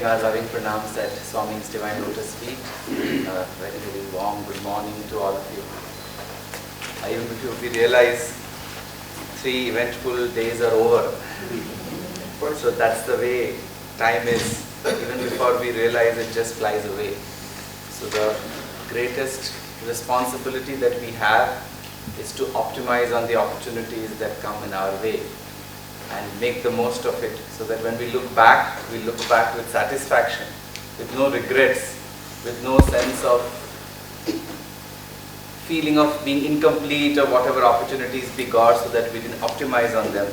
offering our loving pranams at Swami's Divine Lotus feet. Very, very warm good morning to all of you. Even if we realize 3 eventful days are over, so that's the way time is. Even before we realize, it just flies away. So the greatest responsibility that we have is to optimize on the opportunities that come in our way and make the most of it, so that when we look back with satisfaction, with no regrets, with no sense of feeling of being incomplete or whatever opportunities we got, so that we didn't optimize on them,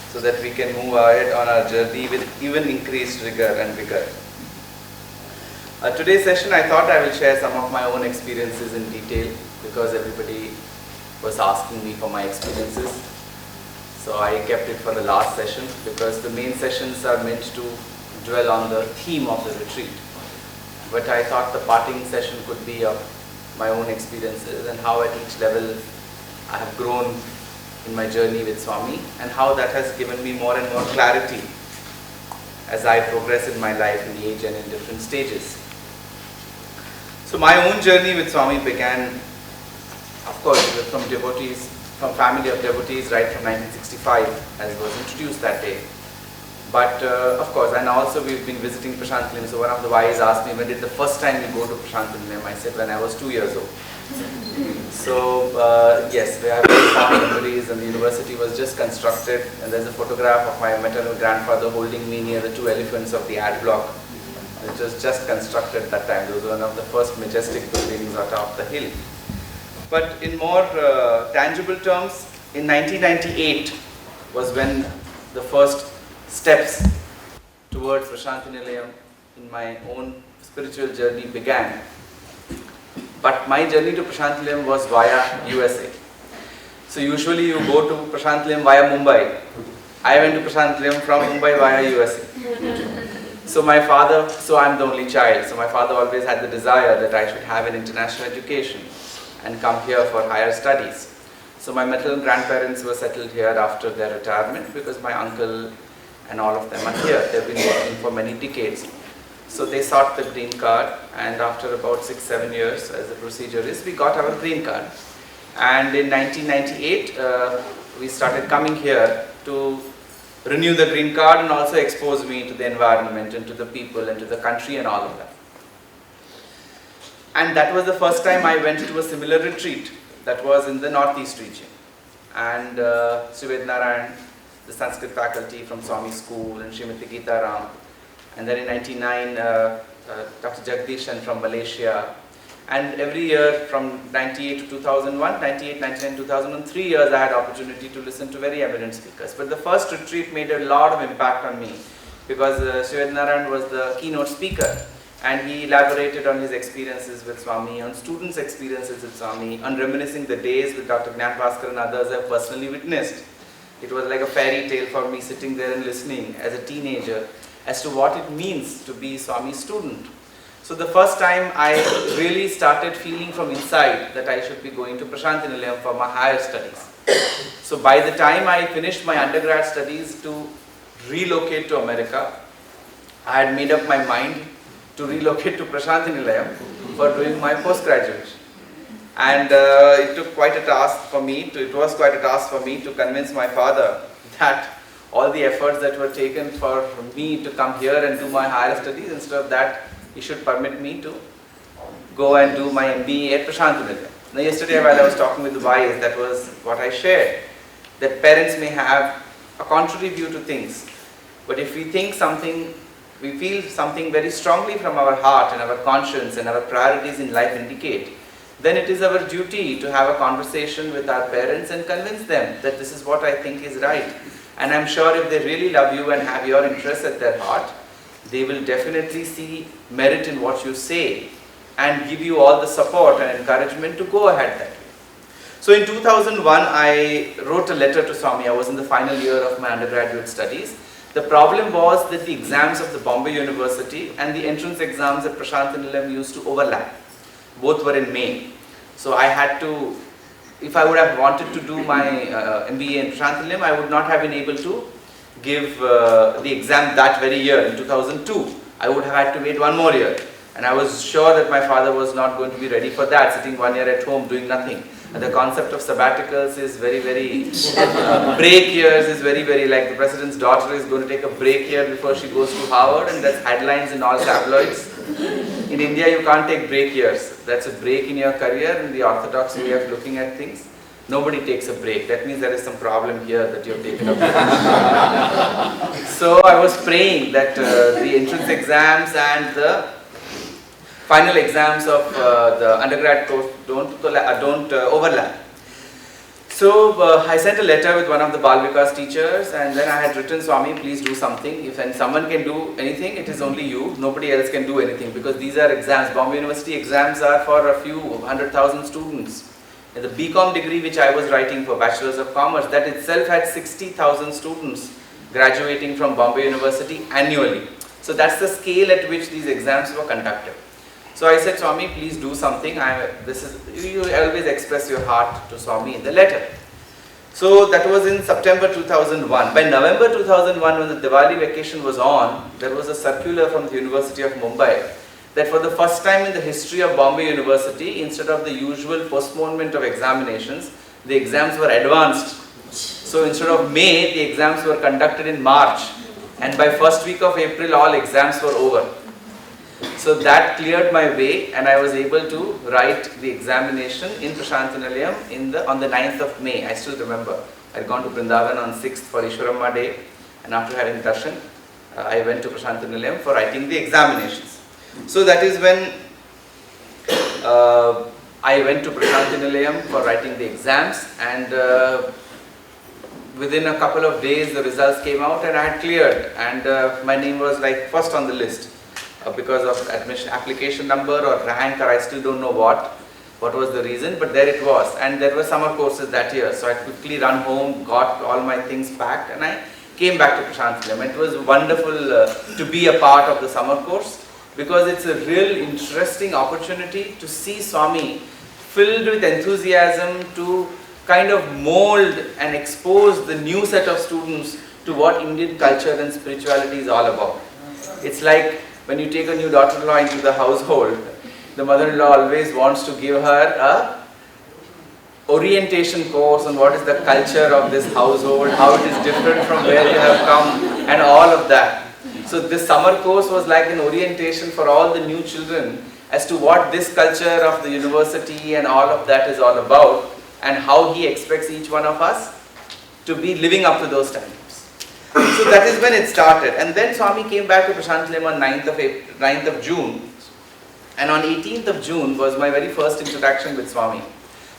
so that we can move ahead on our journey with even increased rigor and vigor. Today's session, I thought I will share some of my own experiences in detail, because everybody was asking me for my experiences. So I kept it for the last session, because the main sessions are meant to dwell on the theme of the retreat. But I thought the parting session could be of my own experiences and how at each level I have grown in my journey with Swami, and how that has given me more and more clarity as I progress in my life in age and in different stages. So my own journey with Swami began, of course, from devotees, from family of devotees right from 1965, as was introduced that day. But of course, and also we've been visiting Prashant Nilayam. So one of the Vais asked me, when did the first time you go to Prashant Nilayam? I said, when I was 2 years old. So yes, we have very fond memories, and the university was just constructed, and there's a photograph of my maternal grandfather holding me near the 2 elephants of the ad block. It was just constructed that time. It was one of the first majestic buildings out of the hill. But in more tangible terms, in 1998 was when the first steps towards Prashant Nilayam in my own spiritual journey began. But my journey to Prashant Nilayam was via USA. So usually you go to Prashant Nilayam via Mumbai. I went to Prashant Nilayam from Mumbai via USA. So I'm the only child, so my father always had the desire that I should have an international education and come here for higher studies. So my maternal grandparents were settled here after their retirement, because my uncle and all of them are here. They've been working for many decades. So they sought the green card, and after about 6-7 years, as the procedure is, we got our green card. And in 1998, we started coming here to renew the green card and also expose me to the environment and to the people and to the country and all of that. And that was the first time I went to a similar retreat that was in the northeast region. And Sri Narayan, the Sanskrit faculty from Swami School, and Srimati Geeta Ram. And then in 1999, Dr. Jagdishan from Malaysia. And every year from 98 to 2001, 98, 99, 2000, 3 years I had opportunity to listen to very eminent speakers. But the first retreat made a lot of impact on me, because Sri Narayan was the keynote speaker. And he elaborated on his experiences with Swami, on students' experiences with Swami, on reminiscing the days with Dr. Gnan Bhaskar and others I've personally witnessed. It was like a fairy tale for me, sitting there and listening as a teenager as to what it means to be Swami's student. So the first time I really started feeling from inside that I should be going to Prashant Nilayam for my higher studies. So by the time I finished my undergrad studies to relocate to America, I had made up my mind to relocate to Prashant Nilayam for doing my postgraduate. And it was quite a task for me to convince my father that all the efforts that were taken for me to come here and do my higher studies, instead of that, he should permit me to go and do my MBA at Prashant Nilayam. Now yesterday while I was talking with the Vais, that was what I shared, that parents may have a contrary view to things. But if we think something, we feel something very strongly from our heart and our conscience and our priorities in life indicate, then it is our duty to have a conversation with our parents and convince them that this is what I think is right. And I'm sure if they really love you and have your interests at their heart, they will definitely see merit in what you say and give you all the support and encouragement to go ahead that way. So in 2001, I wrote a letter to Swami. I was in the final year of my undergraduate studies. The problem was that the exams of the Bombay University and the entrance exams at Prashant Nilayam used to overlap. Both were in May. So I had to, if I would have wanted to do my MBA in Prashant Nilayam, I would not have been able to give the exam that very year in 2002. I would have had to wait 1 more year. And I was sure that my father was not going to be ready for that, sitting 1 year at home doing nothing. And the concept of sabbaticals is very, break years is very, like the president's daughter is going to take a break year before she goes to Harvard, and that's headlines in all tabloids. In India, you can't take break years. That's a break in your career in the orthodox way of looking at things. Nobody takes a break. That means there is some problem here that you have taken a break. So I was praying that the entrance exams and the final exams of the undergrad course don't overlap. So I sent a letter with one of the Bal Vikas teachers, and then I had written, Swami, please do something. If someone can do anything, it is only you. Nobody else can do anything, because these are exams. Bombay University exams are for a few 100,000 students. And the BCom degree which I was writing for, Bachelor's of Commerce, that itself had 60,000 students graduating from Bombay University annually. So that's the scale at which these exams were conducted. So I said, Swami, please do something. You always express your heart to Swami in the letter. So that was in September 2001. By November 2001, when the Diwali vacation was on, there was a circular from the University of Mumbai that for the first time in the history of Bombay University, instead of the usual postponement of examinations, the exams were advanced. So instead of May, the exams were conducted in March. And by first week of April, all exams were over. So that cleared my way, and I was able to write the examination in Prashantinilayam on the 9th of May. I still remember. I had gone to Vrindavan on 6th for Ishwaramma Day, and after having darshan, I went to Prashantinilayam for writing the examinations. So that is when I went to Prashantinilayam for writing the exams, and within a couple of days the results came out and I had cleared, and my name was like first on the list. Because of admission application number or rank, or I still don't know what was the reason, but there it was. And there were summer courses that year, so I quickly run home, got all my things packed, and I came back to Prashantinilayam. It was wonderful to be a part of the summer course, because it's a real interesting opportunity to see Swami filled with enthusiasm to kind of mold and expose the new set of students to what Indian culture and spirituality is all about. It's like when you take a new daughter-in-law into the household, the mother-in-law always wants to give her a orientation course on what is the culture of this household, how it is different from where you have come, and all of that. So this summer course was like an orientation for all the new children as to what this culture of the university and all of that is all about, and how he expects each one of us to be living up to those standards. So that is when it started, and then Swami came back to Prashantinilayam on 9th of June, and on 18th of June was my very first interaction with Swami.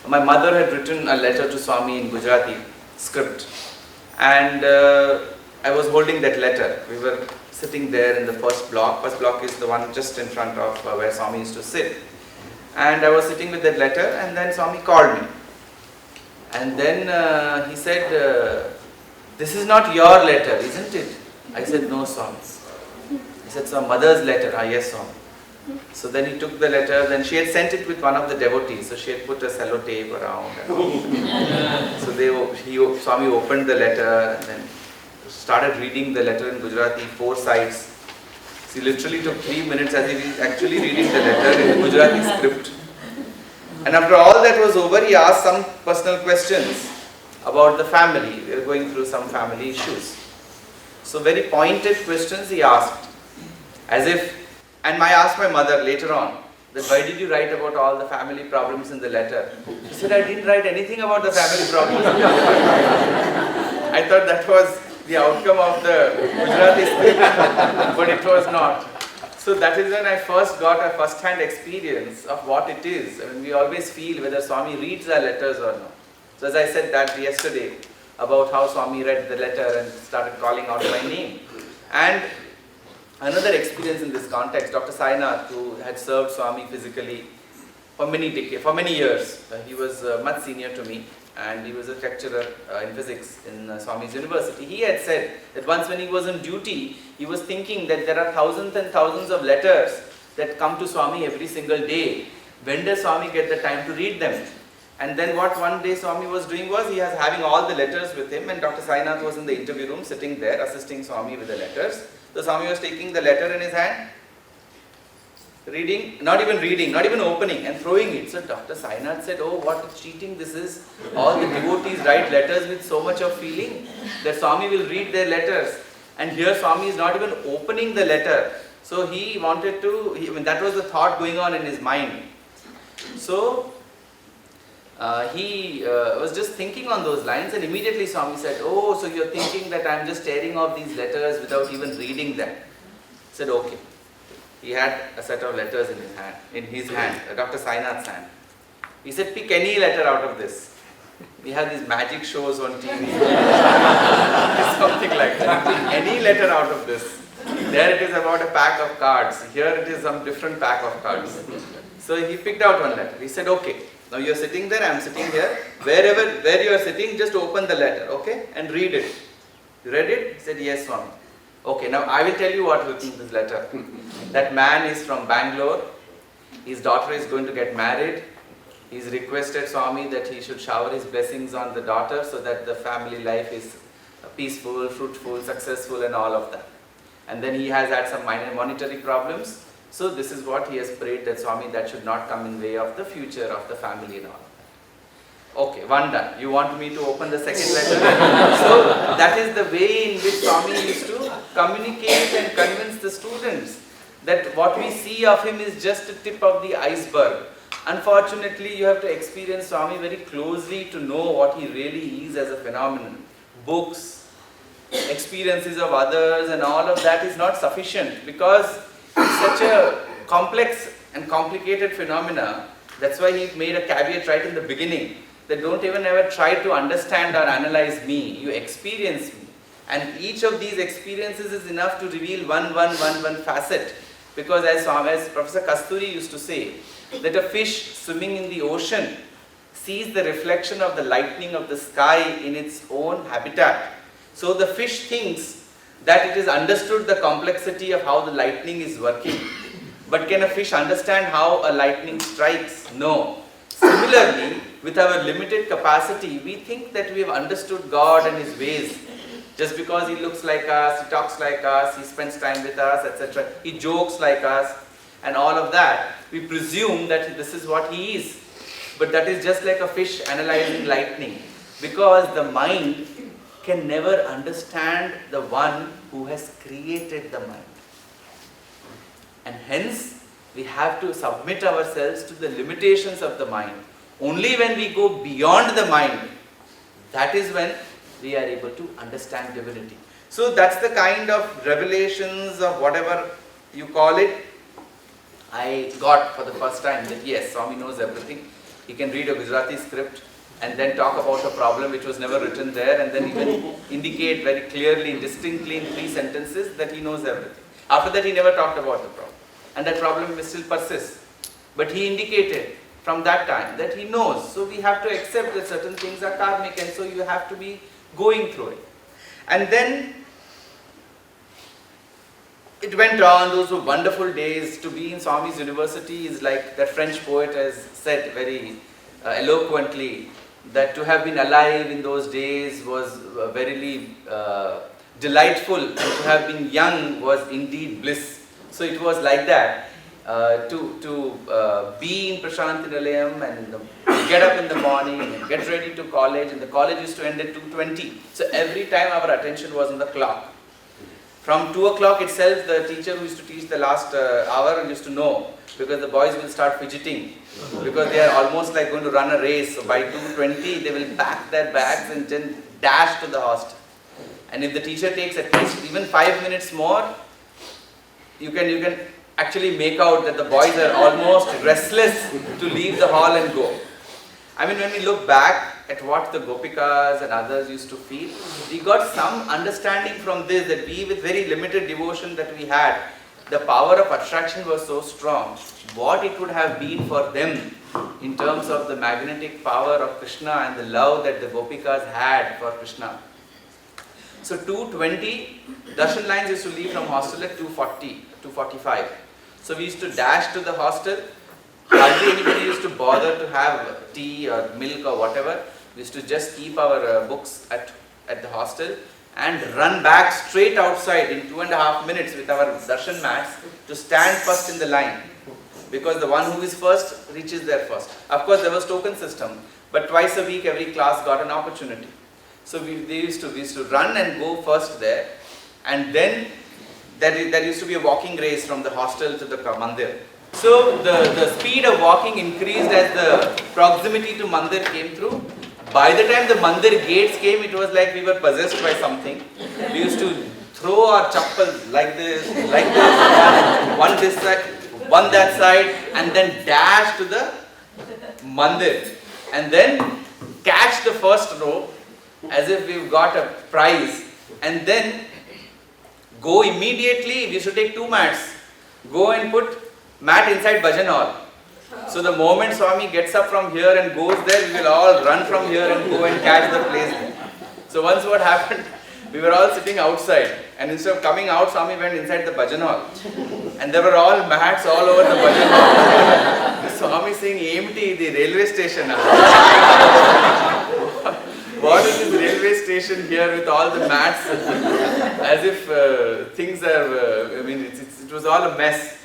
My mother had written a letter to Swami in Gujarati script, and I was holding that letter. We were sitting there in the first block. First block is the one just in front of where Swami used to sit, and I was sitting with that letter, and then Swami called me, and then he said, this is not your letter, isn't it? I said, no, Swami. He said, so mother's letter. Ah, yes, Swami. So then he took the letter, then she had sent it with one of the devotees, so she had put a sellotape around. And so Swami opened the letter and then started reading the letter in Gujarati, 4 sides. So he literally took 3 minutes as if he was actually reading the letter in the Gujarati script. And after all that was over, he asked some personal questions about the family. We were going through some family issues. So very pointed questions he asked. And I asked my mother later on, that why did you write about all the family problems in the letter? She said, I didn't write anything about the family problems. I thought that was the outcome of the Gujarati script, but it was not. So that is when I first got a first-hand experience of what it is. I mean, we always feel whether Swami reads our letters or not. So as I said that yesterday, about how Swami read the letter and started calling out my name. And another experience in this context, Dr. Sainath, who had served Swami physically for many years. He was much senior to me, and he was a lecturer in physics in Swami's university. He had said that once when he was on duty, he was thinking that there are thousands and thousands of letters that come to Swami every single day. When does Swami get the time to read them? And then what one day Swami was doing was, he was having all the letters with him, and Dr. Sainath was in the interview room sitting there assisting Swami with the letters. So Swami was taking the letter in his hand reading, not even opening, and throwing it. So Dr. Sainath said, oh, what a cheating this is. All the devotees write letters with so much of feeling that Swami will read their letters. And here Swami is not even opening the letter. So he wanted to, that was the thought going on in his mind. So he was just thinking on those lines, and immediately Swami said, oh, so you're thinking that I'm just tearing off these letters without even reading them. He said, okay. He had a set of letters in his hand, Dr. Sainath's hand. He said, pick any letter out of this. We have these magic shows on TV. Something like that. Pick any letter out of this. There it is about a pack of cards. Here it is some different pack of cards. So he picked out one letter. He said, okay, now you're sitting there, I'm sitting here. Where you are sitting, just open the letter, okay? And read it. You read it? He said, yes, Swami. Okay, now I will tell you what written in this letter. That man is from Bangalore. His daughter is going to get married. He's requested Swami that he should shower his blessings on the daughter so that the family life is peaceful, fruitful, successful, and all of that. And then he has had some minor monetary problems. So this is what he has prayed, that Swami, that should not come in way of the future of the family and all of that. Okay, one done. You want me to open the second letter? So that is the way in which Swami used to communicate and convince the students that what we see of him is just the tip of the iceberg. Unfortunately, you have to experience Swami very closely to know what he really is as a phenomenon. Books, experiences of others, and all of that is not sufficient, because it's such a complex and complicated phenomena. That's why he made a caveat right in the beginning, that don't even ever try to understand or analyze me. You experience me. And each of these experiences is enough to reveal one facet. Because as Professor Kasturi used to say, that a fish swimming in the ocean sees the reflection of the lightning of the sky in its own habitat. So the fish thinks that it is understood the complexity of how the lightning is working. But can a fish understand how a lightning strikes? No. Similarly, with our limited capacity, we think that we have understood God and His ways. Just because He looks like us, He talks like us, He spends time with us, etc. He jokes like us and all of that. We presume that this is what He is. But that is just like a fish analyzing lightning. Because the mind can never understand the one who has created the mind. And hence, we have to submit ourselves to the limitations of the mind. Only when we go beyond the mind, that is when we are able to understand divinity. So that's the kind of revelations of whatever you call it, I got for the first time, that yes, Swami knows everything. He can read a Gujarati script and then talk about a problem which was never written there, and then even indicate very clearly, distinctly in 3 sentences that he knows everything. After that, he never talked about the problem. And that problem may still persist. But he indicated from that time that he knows. So we have to accept that certain things are karmic, and so you have to be going through it. And then it went on. Those were wonderful days. To be in Swami's university is like that French poet has said very eloquently, that to have been alive in those days was verily delightful, and to have been young was indeed bliss. So it was like that. To be in Prashanti Nilayam and get up in the morning and get ready to college, and the college used to end at 2:20. So every time our attention was on the clock. From 2 o'clock itself, the teacher who used to teach the last hour used to know, because the boys will start fidgeting, because they are almost like going to run a race. So by 2:20, they will pack their bags and then dash to the hostel. And if the teacher takes at least even 5 minutes more, you can actually make out that the boys are almost restless to leave the hall and go. I mean, when we look back at what the Gopikas and others used to feel, we got some understanding from this, that we, with very limited devotion that we had, the power of attraction was so strong. What it would have been for them in terms of the magnetic power of Krishna and the love that the Gopikas had for Krishna. So 2:20, darshan lines used to leave from hostel at 2:40, 2:45. So we used to dash to the hostel. Hardly anybody used to bother to have tea or milk or whatever. We used to just keep our books at the hostel and run back straight outside in 2.5 minutes with our darshan mats to stand first in the line. because the one who is first reaches there first. Of course, there was token system, but twice a week every class got an opportunity. So we used to run and go first there, and then there used to be a walking race from the hostel to the mandir. So the speed of walking increased as the proximity to mandir came through. By the time the mandir gates came, it was like we were possessed by something. We used to throw our chappal like this, one this side, one that side, and then dash to the mandir, and then catch the first row as if we've got a prize, and then go immediately. We used to take 2 mats, go and put mat inside bhajan hall. So the moment Swami gets up from here and goes there, we will all run from here and go and catch the place there. So once what happened, we were all sitting outside, and instead of coming out, Swami went inside the bhajan hall, and there were all mats all over the bhajan hall. Swami saying, empty the railway station. What is this railway station here with all the mats? As if things are, it was all a mess.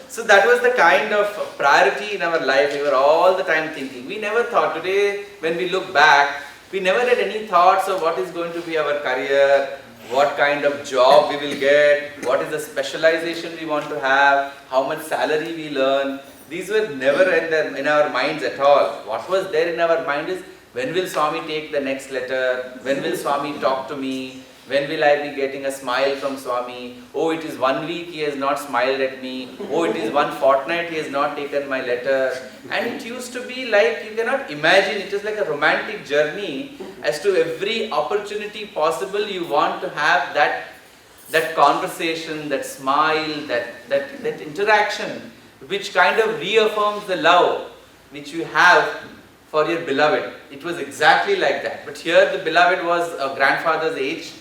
So that was the kind of priority in our life. We were all the time thinking. We never thought, today when we look back, we never had any thoughts of what is going to be our career, what kind of job we will get, what is the specialization we want to have, how much salary we earn. These were never in our minds at all. What was there in our mind is, when will Swami take the next letter? When will Swami talk to me? When will I be getting a smile from Swami? Oh, it is 1 week he has not smiled at me. Oh, it is 1 fortnight he has not taken my letter. And it used to be like, you cannot imagine, it is like a romantic journey. As to every opportunity possible, you want to have that conversation, that smile, that interaction, which kind of reaffirms the love which you have for your beloved. It was exactly like that. But here the beloved was a grandfather's age.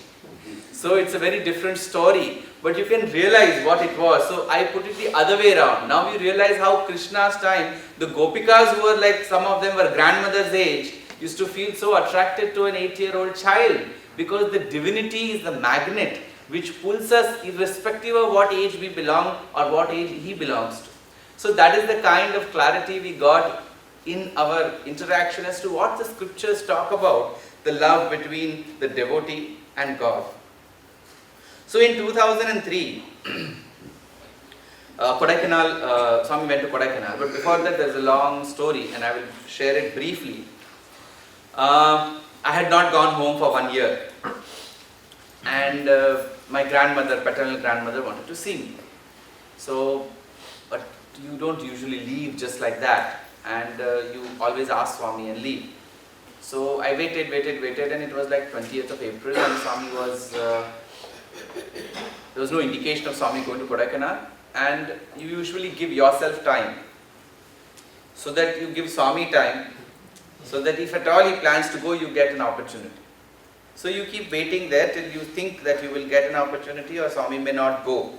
So it's a very different story. But you can realize what it was. So I put it the other way around. Now you realize how Krishna's time, the Gopikas who were like, some of them were grandmother's age, used to feel so attracted to an 8-year-old child. Because the divinity is the magnet which pulls us irrespective of what age we belong or what age he belongs to. So that is the kind of clarity we got in our interaction as to what the scriptures talk about, the love between the devotee and God. So in 2003, Kodaikanal, Swami went to Kodaikanal, but before that there is a long story and I will share it briefly. I had not gone home for 1 year, and my grandmother, paternal grandmother, wanted to see me. So, but you don't usually leave just like that, and you always ask Swami and leave. So I waited, and it was like 20th of April, and Swami was, there was no indication of Swami going to Kodaikanal, and you usually give yourself time, so that you give Swami time, so that if at all he plans to go, you get an opportunity. So you keep waiting there till you think that you will get an opportunity or Swami may not go.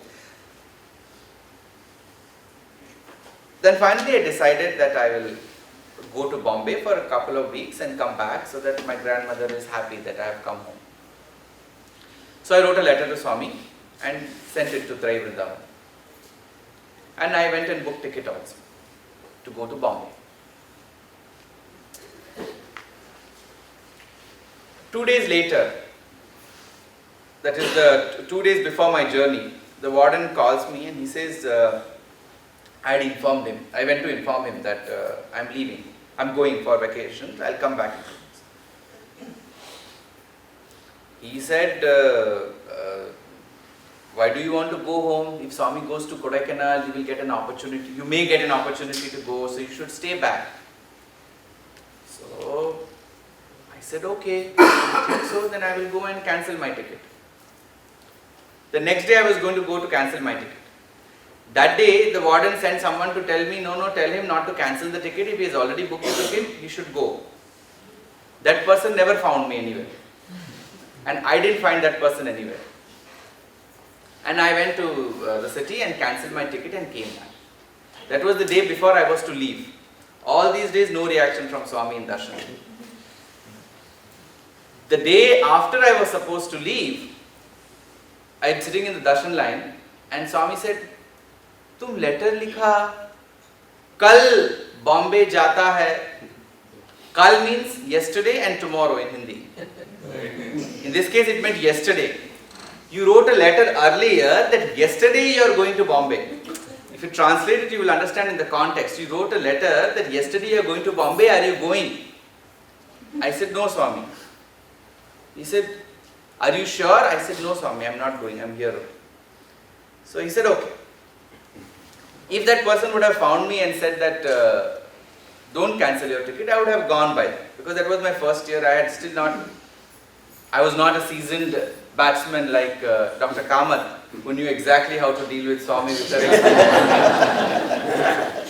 Then finally I decided that I will go to Bombay for a couple of weeks and come back so that my grandmother is happy that I have come home. So I wrote a letter to Swami and sent it to Trai Vrindavan. And I went and booked ticket also to go to Bombay. 2 days later, that is the 2 days before my journey, the warden calls me and he says, I had informed him, I went to inform him that I'm leaving, I'm going for vacation, I'll come back. He said, why do you want to go home? If Swami goes to Kodaikanal, you will get an opportunity, you may get an opportunity to go, so you should stay back. So I said, okay, so then I will go and cancel my ticket. The next day I was going to go to cancel my ticket. That day the warden sent someone to tell me, no, tell him not to cancel the ticket. If he has already booked the ticket, he should go. That person never found me anywhere. And I didn't find that person anywhere. And I went to the city and cancelled my ticket and came back. That was the day before I was to leave. All these days, no reaction from Swami in darshan. The day after I was supposed to leave, I am sitting in the darshan line and Swami said, "Tum letter likha, Kal Bombay jata hai. Kal means yesterday and tomorrow in Hindi. In this case, it meant yesterday. You wrote a letter earlier that yesterday you are going to Bombay. If you translate it, you will understand in the context. You wrote a letter that yesterday you are going to Bombay. Are you going? I said, no, Swami. He said, are you sure? I said, no, Swami, I am not going. I am here. So he said, okay. If that person would have found me and said that, don't cancel your ticket, I would have gone by that. Because that was my first year. I was not a seasoned batsman like Dr. Kamath, who knew exactly how to deal with Swami with her experience.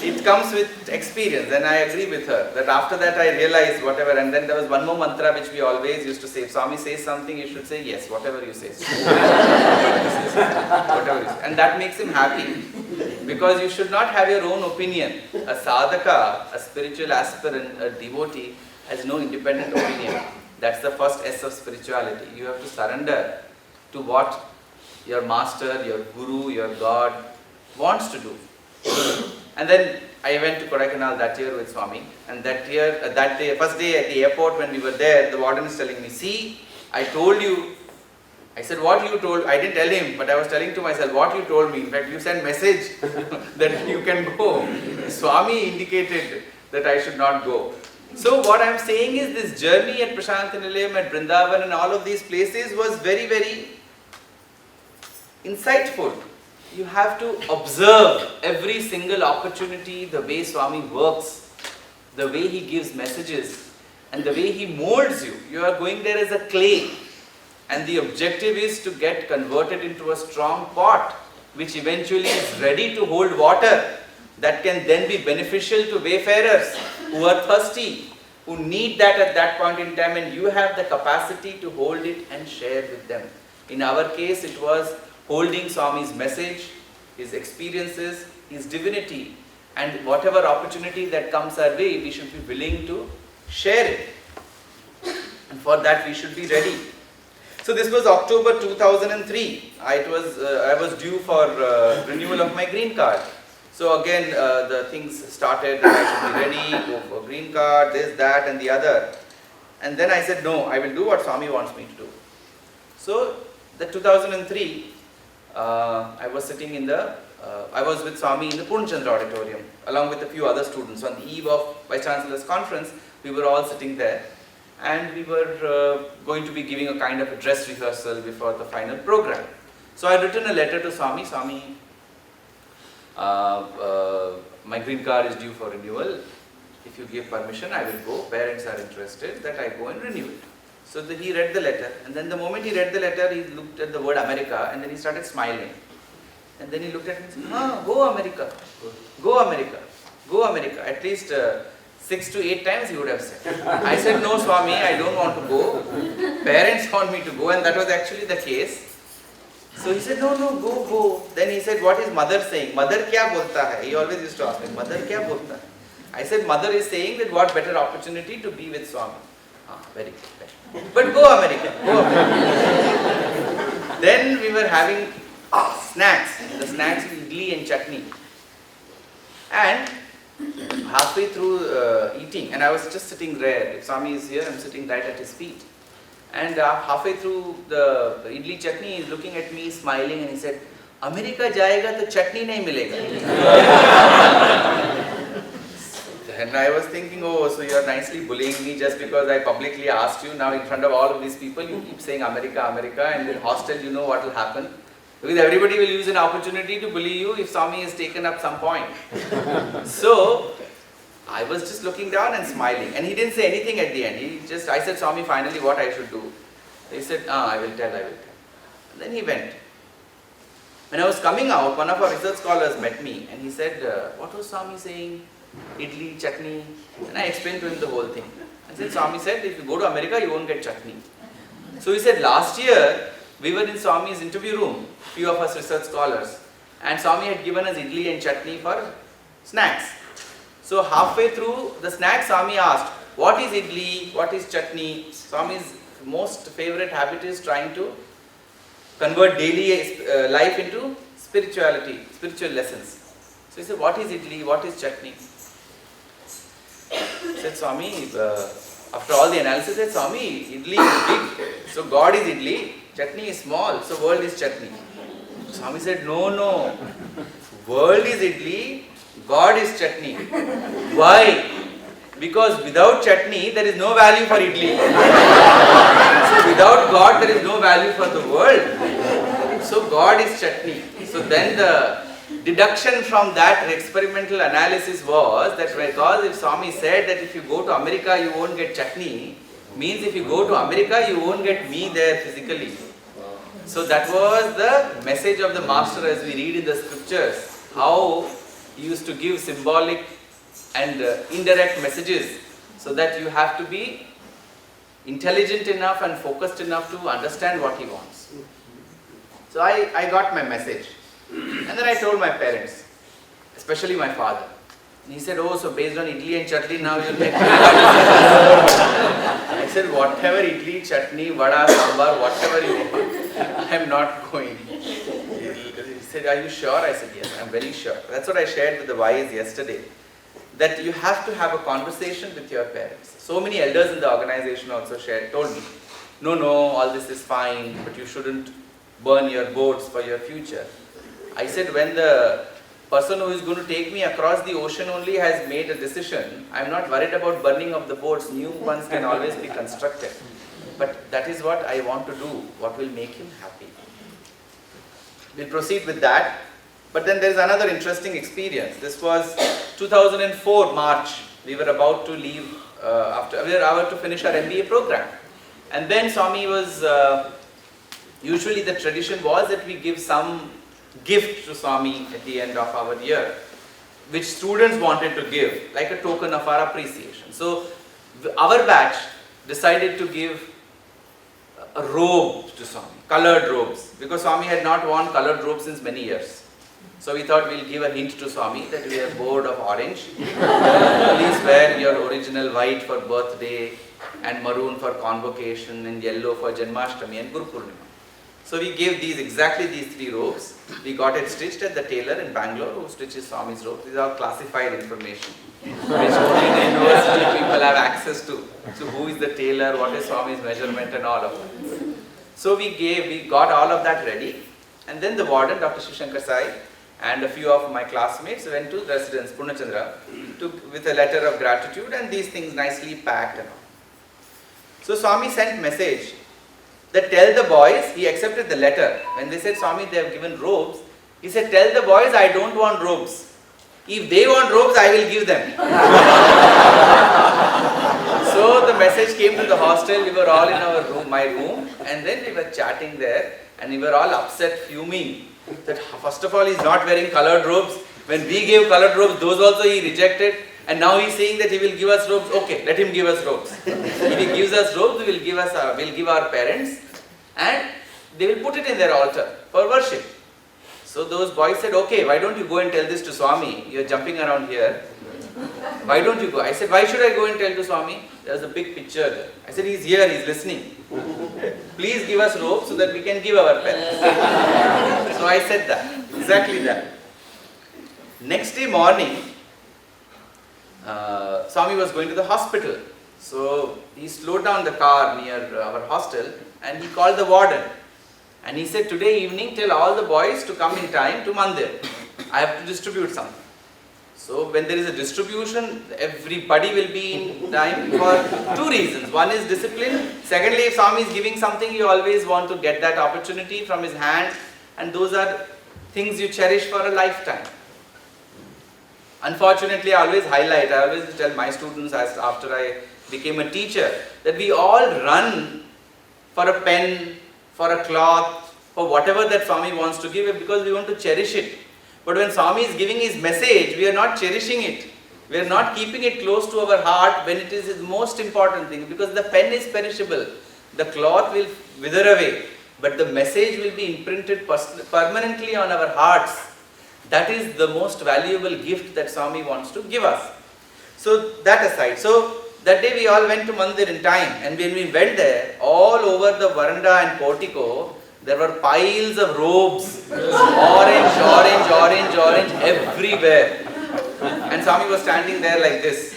It comes with experience, and I agree with her that after that I realized whatever, and then there was one more mantra which we always used to say. If Swami says something, you should say yes, whatever you say. Whatever you say. And that makes him happy, because you should not have your own opinion. A sadhaka, a spiritual aspirant, a devotee has no independent opinion. That's the first S of spirituality. You have to surrender to what your master, your guru, your God wants to do. And then I went to Kodaikanal that year with Swami, and that day, first day at the airport when we were there, the warden is telling me, see, I told you. I said, what you told? I didn't tell him, but I was telling to myself, what you told me. In fact, you sent message that you can go. Swami indicated that I should not go. So what I am saying is, this journey at Prashant Nilayam, at Vrindavan and all of these places was very, very insightful. You have to observe every single opportunity, the way Swami works, the way he gives messages, and the way he molds you. You are going there as a clay, and the objective is to get converted into a strong pot, which eventually is ready to hold water, that can then be beneficial to wayfarers who are thirsty, who need that at that point in time, and you have the capacity to hold it and share with them. In our case, it was holding Swami's message, his experiences, his divinity, and whatever opportunity that comes our way, we should be willing to share it. And for that, we should be ready. So this was October 2003. I was due for renewal of my green card. So again, the things started, and I should be ready, go for green card, this, that, and the other. And then I said, no, I will do what Swami wants me to do. So, the 2003, I was sitting I was with Swami in the Purnachandra auditorium, along with a few other students. On the eve of Vice Chancellor's conference, we were all sitting there, and we were going to be giving a kind of a dress rehearsal before the final program. So I had written a letter to Swami. Swami, my green card is due for renewal. If you give permission, I will go. Parents are interested that I go and renew it. So he read the letter, and then the moment he read the letter, he looked at the word America, and then he started smiling. And then he looked at me and said, go America, go America, go America. At least 6 to 8 times he would have said. I said, no Swami, I don't want to go. Parents want me to go, and that was actually the case. So he said, no, go. Then he said, what is mother saying? Mother kya bolta hai? He always used to ask me, mother kya bolta hai? I said, mother is saying that what better opportunity to be with Swami. Very good. But go America, go America. Then we were having snacks. The snacks were idli and chutney. And halfway through eating, and I was just sitting there. If Swami is here, I'm sitting right at his feet. And halfway through the idli chutney, he's looking at me, smiling, and he said, America jayega to chutney nahi milega. And I was thinking, oh, so you are nicely bullying me just because I publicly asked you. Now in front of all of these people, you keep saying America, America, and in hostel, you know what will happen. Because everybody will use an opportunity to bully you if Swami is taken up some point. So, I was just looking down and smiling. And he didn't say anything at the end. I said, Swami, finally what I should do. He said, I will tell. And then he went. When I was coming out, one of our research scholars met me and he said, what was Swami saying? Idli, chutney. And I explained to him the whole thing. I said, Swami said, if you go to America, you won't get chutney. So he said, last year, we were in Swami's interview room, few of us research scholars, and Swami had given us idli and chutney for snacks. So halfway through the snacks, Swami asked, what is idli, what is chutney? Swami's most favorite habit is trying to convert daily life into spirituality, spiritual lessons. So he said, what is idli, what is chutney? Said, Swami, after all the analysis, said, Swami, idli is big, so God is idli, chutney is small, so world is chutney. Swami said, no, world is idli, God is chutney. Why? Because without chutney, there is no value for idli. So without God, there is no value for the world. So God is chutney. So then the deduction from that experimental analysis was that because if Swami said that if you go to America, you won't get chutney, means if you go to America, you won't get me there physically. So that was the message of the Master as we read in the scriptures, how he used to give symbolic and indirect messages so that you have to be intelligent enough and focused enough to understand what he wants. So I got my message. And then I told my parents, especially my father. And he said, oh, so based on idli and chutney now you'll make me. I said, whatever idli, chutney, vada, sambar, whatever you want, I'm not going. He said, are you sure? I said, yes, I'm very sure. That's what I shared with the Wise yesterday. That you have to have a conversation with your parents. So many elders in the organization also told me, no, all this is fine, but you shouldn't burn your boats for your future. I said, when the person who is going to take me across the ocean only has made a decision, I'm not worried about burning of the boats. New ones can always be constructed. But that is what I want to do, what will make him happy. We'll proceed with that. But then there is another interesting experience. This was 2004 March. We were about to leave, we were about to finish our MBA program. And then Swami was, usually the tradition was that we give some gift to Swami at the end of our year, which students wanted to give, like a token of our appreciation. So our batch decided to give a robe to Swami, colored robes, because Swami had not worn colored robes since many years. So we thought we'll give a hint to Swami that we are bored of orange. Please wear your original white for birthday and maroon for convocation and yellow for Janmashtami and Guru Purnima. So we gave exactly these three robes. We got it stitched at the tailor in Bangalore who stitches Swami's robes. These are classified information which only the university people have access to. So who is the tailor, what is Swami's measurement and all of that. So we got all of that ready, and then the warden, Dr. Shashank Shah, and a few of my classmates went to residence Purnachandra with a letter of gratitude and these things nicely packed and all. So Swami sent message that tell the boys, he accepted the letter. When they said, Swami, they have given robes, he said, tell the boys I don't want robes. If they want robes, I will give them. So the message came to the hostel, we were all in our room, my room, and then we were chatting there and we were all upset, fuming. That first of all he is not wearing colored robes. When we gave colored robes, those also he rejected, and now he is saying that he will give us robes. Okay, let him give us robes. If he gives us robes, we will give our parents, and they will put it in their altar for worship. So those boys said, okay, why don't you go and tell this to Swami? You are jumping around here. Why don't you go? I said, why should I go and tell to Swami? There was a big picture there. I said, he's here, he's listening. Please give us robes so that we can give our parents. So I said that, exactly that. Next day morning, Swami was going to the hospital. So he slowed down the car near our hostel and he called the warden. And he said, today evening tell all the boys to come in time to Mandir. I have to distribute something. So when there is a distribution, everybody will be in time for two reasons. One is discipline. Secondly, if Swami is giving something, you always want to get that opportunity from his hand. And those are things you cherish for a lifetime. Unfortunately, I always tell my students after I became a teacher, that we all run for a pen, for a cloth, for whatever that Swami wants to give because we want to cherish it. But when Swami is giving his message, we are not cherishing it. We are not keeping it close to our heart when it is his most important thing, because the pen is perishable. The cloth will wither away, but the message will be imprinted permanently on our hearts. That is the most valuable gift that Swami wants to give us. So that aside, so that day we all went to Mandir in time, and when we went there, all over the veranda and portico, there were piles of robes, orange, everywhere. And Swami was standing there like this.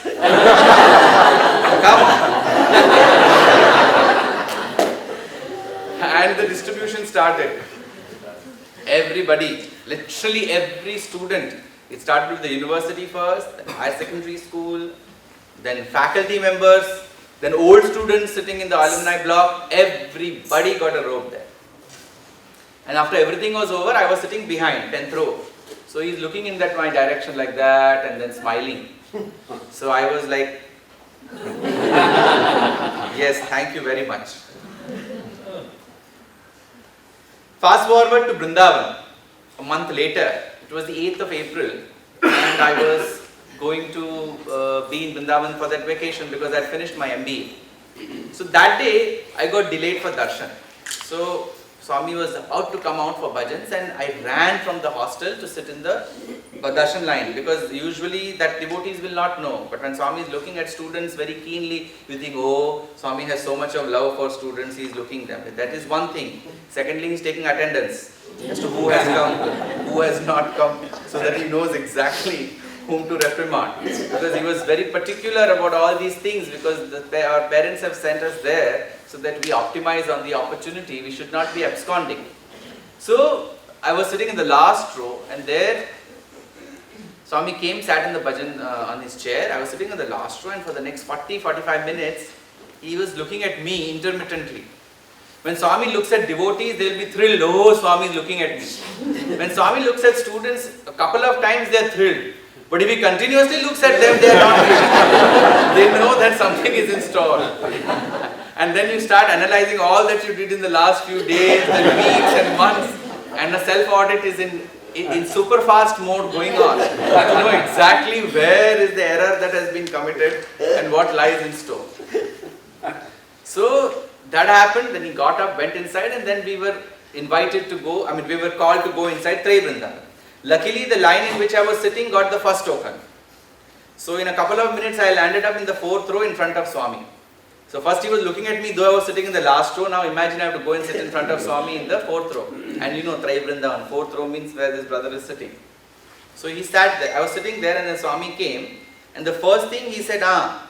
Come. And the distribution started. Everybody, literally every student. It started with the university first, then higher secondary school, then faculty members, then old students sitting in the alumni block. Everybody got a robe there. And after everything was over, I was sitting behind, 10th row. So he's looking in my direction like that and then smiling. So I was like, yes, thank you very much. Fast forward to Vrindavan, a month later. It was the 8th of April and I was going to be in Vrindavan for that vacation because I had finished my MBA. So that day I got delayed for darshan. So Swami was about to come out for bhajans and I ran from the hostel to sit in the darshan line because usually that devotees will not know. But when Swami is looking at students very keenly, you think, oh, Swami has so much of love for students, he is looking them. That is one thing. Secondly, he is taking attendance as to who has come, who has not come, so that he knows exactly whom to reprimand. Because he was very particular about all these things because our parents have sent us there so that we optimize on the opportunity. We should not be absconding. So I was sitting in the last row and there Swami came, sat in the bhajan on his chair. I was sitting in the last row and for the next 40-45 minutes he was looking at me intermittently. When Swami looks at devotees, they will be thrilled. Oh, Swami is looking at me. When Swami looks at students, a couple of times they are thrilled. But if he continuously looks at them, they are not thrilled. They know that something is in store. And then you start analyzing all that you did in the last few days, and weeks and months. And the self-audit is in super fast mode going on. To know exactly where is the error that has been committed and what lies in store. So that happened, then he got up, went inside and then we were invited to go, we were called to go inside Trey Vrindavan. Luckily the line in which I was sitting got the first token. So in a couple of minutes I landed up in the 4th row in front of Swami. So first he was looking at me, though I was sitting in the last row. Now imagine I have to go and sit in front of Swami in the 4th row. And you know Trey Vrindavan, 4th row means where this brother is sitting. So he sat there, I was sitting there and then Swami came and the first thing he said, I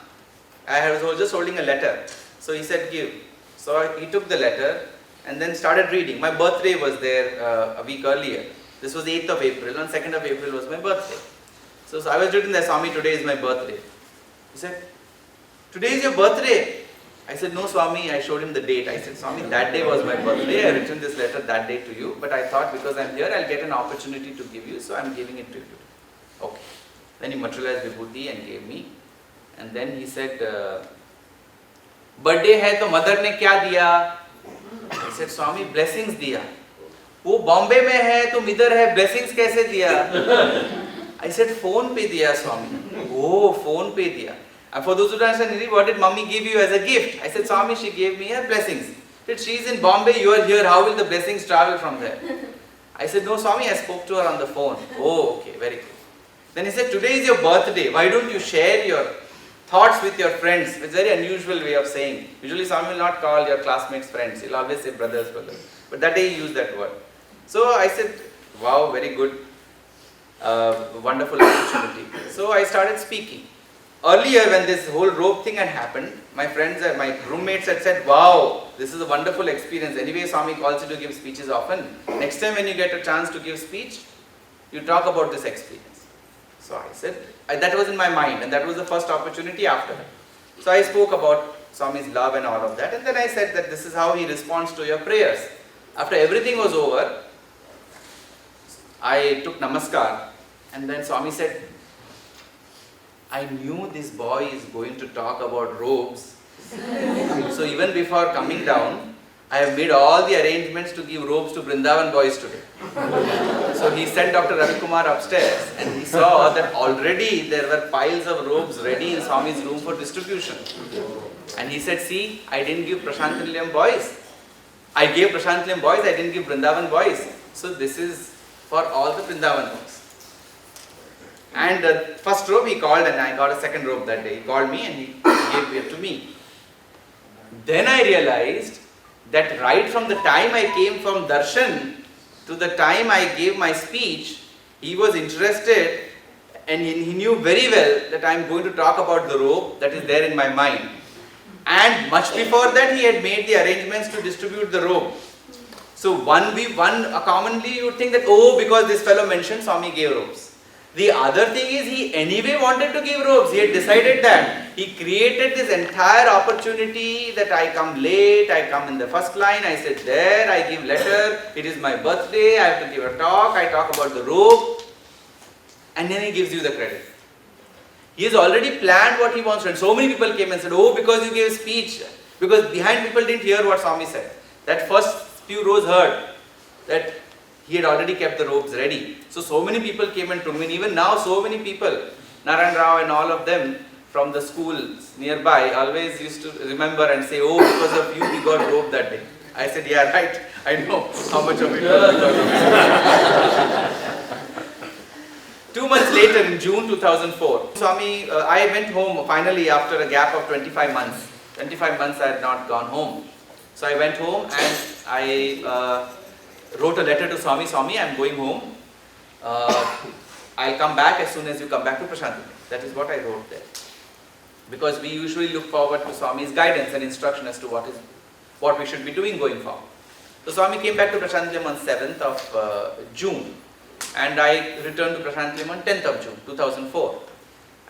was just holding a letter. So he said, give. So he took the letter and then started reading. My birthday was there a week earlier. This was the 8th of April. On 2nd of April was my birthday. So I was written there, Swami, today is my birthday. He said, today is your birthday? I said, no, Swami. I showed him the date. I said, Swami, that day was my birthday. I written this letter that day to you. But I thought because I'm here, I'll get an opportunity to give you. So I'm giving it to you. Okay. Then he materialized Vibhuti and gave me. And then he said, birthday hai to mother ne kya diya? I said, Swami, blessings diya. वो बॉम्बे में है तुम इधर है blessings कैसे दिया? I said, phone पे दिया Swami. Oh, phone पे दिया. And for those who don't understand, what did mommy give you as a gift? I said, Swami, she gave me her blessings. She said, she is in Bombay, you are here, how will the blessings travel from there? I said, no, Swami, I spoke to her on the phone. Oh, okay, very good. Then he said, today is your birthday, why don't you share your thoughts with your friends? It's a very unusual way of saying. Usually Swami will not call your classmates friends, he'll always say brothers. But that day he used that word. So I said, wow, very good, wonderful opportunity. So I started speaking. Earlier when this whole robe thing had happened, my friends and my roommates had said, wow, this is a wonderful experience. Anyway, Swami calls you to give speeches often. Next time when you get a chance to give speech, you talk about this experience. So I said, that was in my mind and that was the first opportunity after that. So I spoke about Swami's love and all of that, and then I said that this is how he responds to your prayers. After everything was over, I took namaskar and then Swami said, I knew this boy is going to talk about robes. So even before coming down, I have made all the arrangements to give robes to Vrindavan boys today. So he sent Dr. Ravi Kumar upstairs and he saw that already there were piles of robes ready in Swami's room for distribution. And he said, see, I didn't give Prashant Nilayam boys. I gave Prashant Nilayam boys, I didn't give Vrindavan boys. So this is for all the Vrindavan boys. And the first robe he called and I got a second robe that day. He called me and he gave it to me. Then I realized that right from the time I came from darshan to the time I gave my speech, he was interested and he knew very well that I am going to talk about the robe that is there in my mind. And much before that, he had made the arrangements to distribute the robe. So commonly you would think that, oh, because this fellow mentioned, Swami gave robes. The other thing is, he anyway wanted to give robes. He had decided that. He created this entire opportunity that I come late, I come in the first line, I sit there, I give letter, it is my birthday, I have to give a talk, I talk about the robe, and then he gives you the credit. He has already planned what he wants to, and so many people came and said, oh, because you gave a speech, because behind people didn't hear what Swami said. That first few rows heard that he had already kept the robes ready. So many people came and told me, and even now so many people, Narayan Rao and all of them from the schools nearby always used to remember and say, oh, because of you we got robe that day. I said, yeah, right, I know how much of it was because of you. 2 months later, in June 2004, Swami, I went home finally after a gap of 25 months. 25 months I had not gone home. So I went home and I wrote a letter to Swami. Swami, I am going home. I'll come back as soon as you come back to Prashanti. That is what I wrote there. Because we usually look forward to Swami's guidance and instruction as to what we should be doing going forward. So Swami came back to Prashanti on 7th of June. And I returned to Prashanti on 10th of June 2004.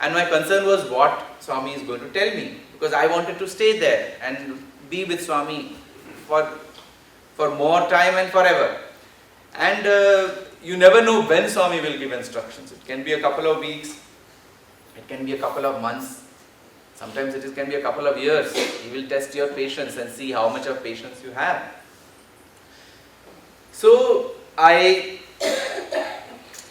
And my concern was what Swami is going to tell me. Because I wanted to stay there and be with Swami for more time and forever. And you never know when Swami will give instructions. It can be a couple of weeks, it can be a couple of months, sometimes it can be a couple of years. He will test your patience and see how much of patience you have. So I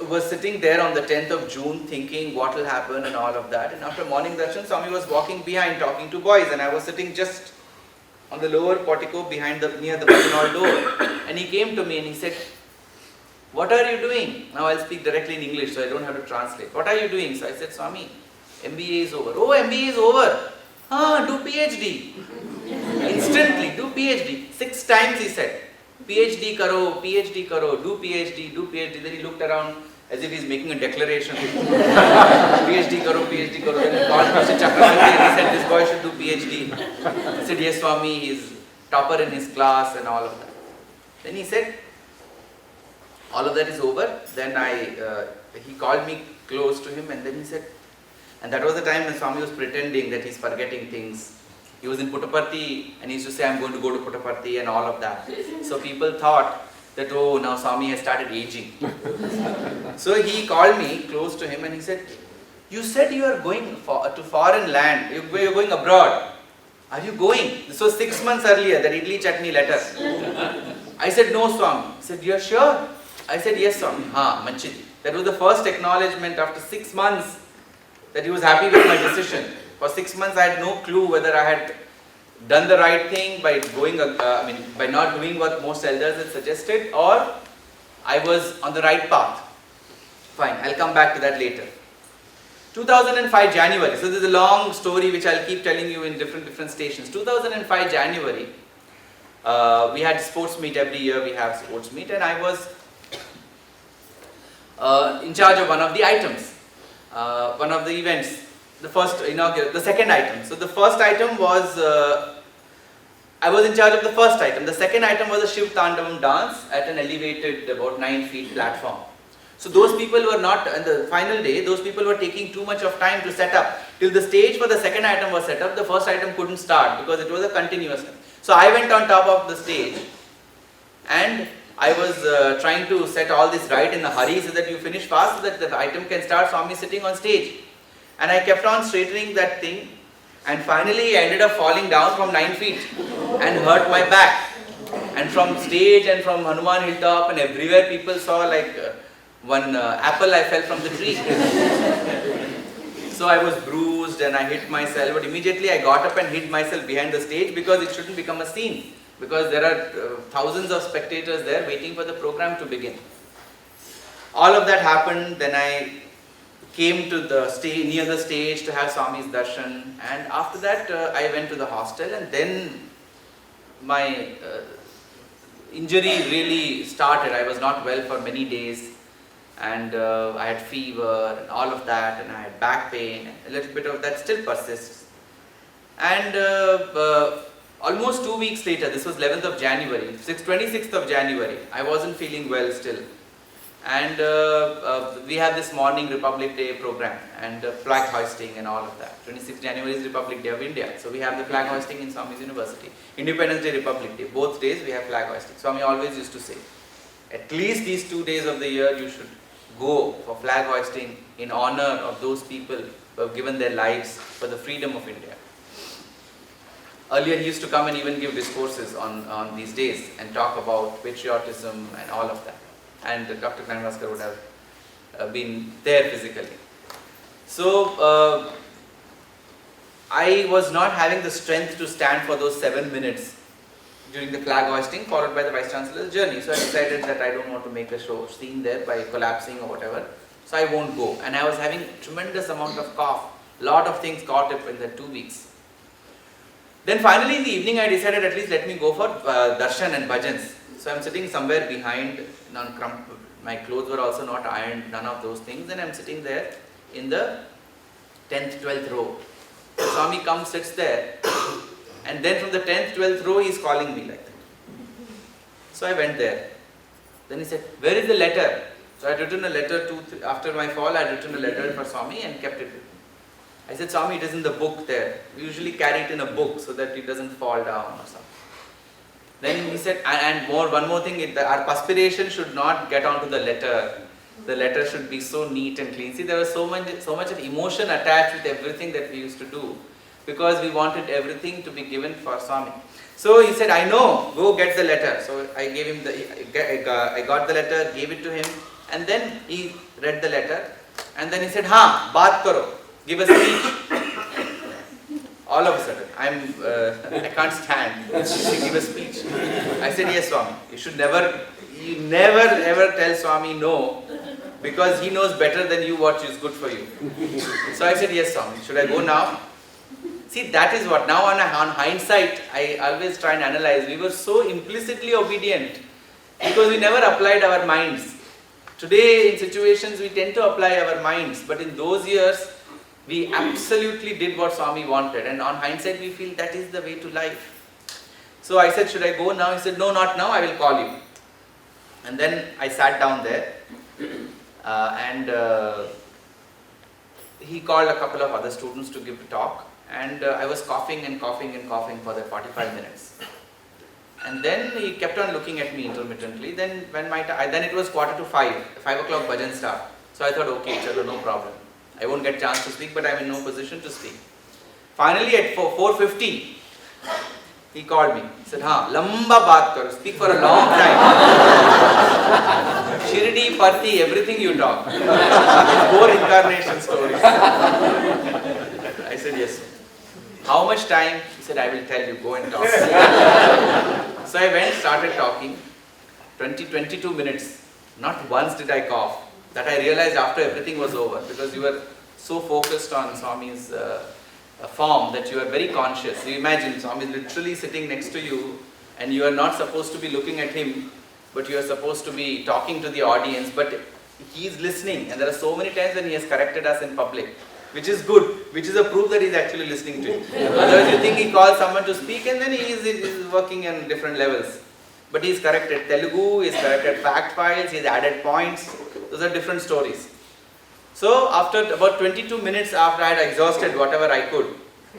was sitting there on the 10th of June thinking what will happen and all of that. And after morning darshan, Swami was walking behind talking to boys, and I was sitting just on the lower portico near the button hall door. And he came to me and he said, what are you doing? Now I'll speak directly in English so I don't have to translate. What are you doing? So I said, Swami, MBA is over. Oh, MBA is over. Do PhD. Instantly, do PhD. 6 times he said, PhD karo, do PhD, do PhD. Then he looked around as if he's making a declaration. PhD karo. Then he called Mr. Chakravarti and he said, this boy should do PhD. I said, yes, Swami, he's topper in his class and all of that. Then he said, all of that is over. Then he called me close to him, and then he said, and that was the time when Swami was pretending that he's forgetting things. He was in Puttaparthi and he used to say, I'm going to go to Puttaparthi and all of that. So people thought that, oh, now Swami has started aging. So he called me close to him and he said, you said you are going to foreign land, you're going abroad. Are you going? This was 6 months earlier, that idli chutney letter. I said, no, Swami. He said, you're sure? I said, yes, Swami. Manchidi. That was the first acknowledgement after 6 months that he was happy with my decision. For 6 months I had no clue whether I had done the right thing by by not doing what most elders had suggested, or I was on the right path. Fine, I'll come back to that later. 2005 January, so this is a long story which I'll keep telling you in different stations. 2005 January, we had sports meet. Every year we have sports meet, and I was in charge of one of the items, one of the events. The second item. So the first item was, I was in charge of the first item. The second item was a Shiv Tandavam dance at an elevated about 9 feet platform. So those people were not, on the final day, those people were taking too much of time to set up. Till the stage for the second item was set up, the first item couldn't start because it was a continuous one. So I went on top of the stage and I was trying to set all this right in a hurry so that you finish fast so that the item can start. Swami sitting on stage. And I kept on straightening that thing, and finally I ended up falling down from 9 feet and hurt my back. And from stage and from Hanuman Hilltop and everywhere people saw like one apple I fell from the tree. So I was bruised and I hit myself, but immediately I got up and hid myself behind the stage because it shouldn't become a scene. Because there are thousands of spectators there waiting for the program to begin. All of that happened, then I came to the stage, near the stage to have Swami's darshan, and after that I went to the hostel, and then my injury really started. I was not well for many days, and I had fever and all of that, and I had back pain, and a little bit of that still persists. And almost 2 weeks later, this was 11th of January, 26th of January, I wasn't feeling well still. And we have this morning Republic Day program and flag hoisting and all of that. 26th January is Republic Day of India. So we have the flag hoisting in Swami's University. Independence Day, Republic Day. Both days we have flag hoisting. Swami always used to say, at least these 2 days of the year you should go for flag hoisting in honor of those people who have given their lives for the freedom of India. Earlier he used to come and even give discourses on these days and talk about patriotism and all of that. And Dr. Kanvaskar would have been there physically. So I was not having the strength to stand for those 7 minutes during the flag hoisting, followed by the Vice Chancellor's journey. So I decided that I don't want to make a scene there by collapsing or whatever. So I won't go. And I was having tremendous amount of cough. Lot of things caught up in the 2 weeks. Then finally in the evening I decided at least let me go for darshan and bhajans. So I'm sitting somewhere behind, my clothes were also not ironed, none of those things, and I'm sitting there in the 10th, 12th row. Swami comes, sits there, and then from the 10th, 12th row he is calling me like that. So I went there. Then he said, where is the letter? So I had written a letter after my fall, I had written a letter for Swami and kept it with me. I said, Swami, it is in the book there. We usually carry it in a book so that it doesn't fall down or something. Then he said, and one more thing, our perspiration should not get onto the letter. The letter should be so neat and clean. See, there was so much of emotion attached with everything that we used to do, because we wanted everything to be given for Swami. So he said, I know, go get the letter. So I gave him I got the letter, gave it to him, and then he read the letter, and then he said, "Ha, baat karo, give a speech." All of a sudden, I can't stand. Give a speech. I said, yes, Swami. You never ever tell Swami no, because he knows better than you what is good for you. So I said, yes, Swami. Should I go now? See, that is what, now on hindsight, I always try and analyze. We were so implicitly obedient because we never applied our minds. Today, in situations, we tend to apply our minds, but in those years, we absolutely did what Swami wanted, and on hindsight we feel that is the way to life. So I said, should I go now? He said, no, not now, I will call you. And then I sat down there and he called a couple of other students to give a talk, and I was coughing and coughing and coughing for that 45 minutes. And then he kept on looking at me intermittently. Then then it was 4:45, 5 o'clock bhajan start. So I thought, okay, chalo, no problem. I won't get chance to speak, but I'm in no position to speak. Finally at 4:50, he called me. He said, "Ha, lamba baat karo, speak for a long time. Shirdi, Parthi, everything you talk. Four incarnation stories." I said, yes. How much time? He said, I will tell you, go and talk. So I went, started talking. 22 minutes. Not once did I cough. That I realized after everything was over, because you were so focused on Swami's form that you are very conscious. You imagine Swami is literally sitting next to you and you are not supposed to be looking at him, but you are supposed to be talking to the audience, but he is listening, and there are so many times when he has corrected us in public, which is good, which is a proof that he is actually listening to you. Otherwise you think he calls someone to speak and then he is working on different levels. But he is corrected Telugu, he is corrected fact files, he has added points. Those are different stories. So after about 22 minutes after I had exhausted whatever I could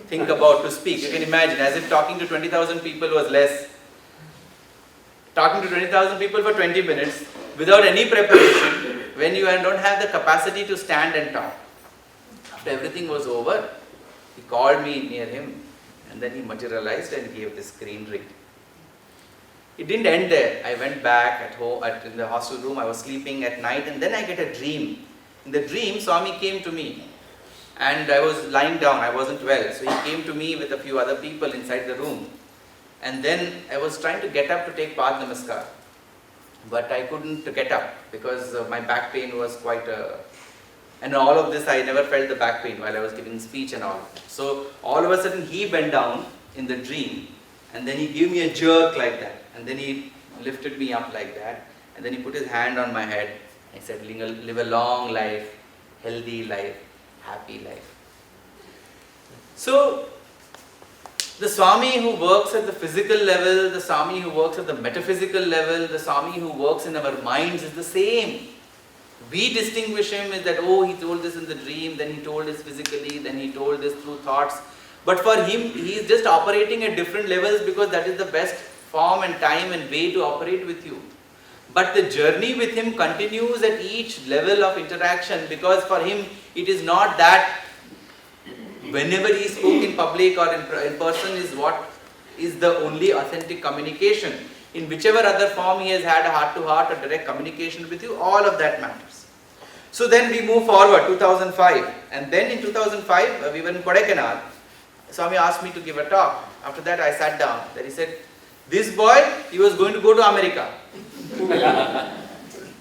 think about to speak, you can imagine, as if talking to 20,000 people was less. Talking to 20,000 people for 20 minutes without any preparation, when you don't have the capacity to stand and talk. After everything was over, he called me near him and then he materialized and gave this green ring. It didn't end there. I went back at home, in the hostel room. I was sleeping at night, and then I get a dream. In the dream, Swami came to me, and I was lying down. I wasn't well, so he came to me with a few other people inside the room. And then I was trying to get up to take Pad Namaskar, but I couldn't get up because my back pain was quite and all of this I never felt the back pain while I was giving speech and all. So all of a sudden he bent down in the dream, and then he gave me a jerk like that. And then he lifted me up like that, and then he put his hand on my head He said, live a long life, healthy life, happy life. So, the Swami who works at the physical level, the Swami who works at the metaphysical level, the Swami who works in our minds is the same. We distinguish him as that, oh, he told this in the dream, then he told this physically, then he told this through thoughts. But for him, he is just operating at different levels because that is the best form and time and way to operate with you. But the journey with him continues at each level of interaction, because for him, it is not that whenever he spoke in public or in person is what is the only authentic communication. In whichever other form he has had a heart-to-heart or direct communication with you, all of that matters. So then we move forward, 2005. And then in 2005, we were in Kodaikanal. Swami asked me to give a talk. After that, I sat down. Then he said, this boy, he was going to go to America.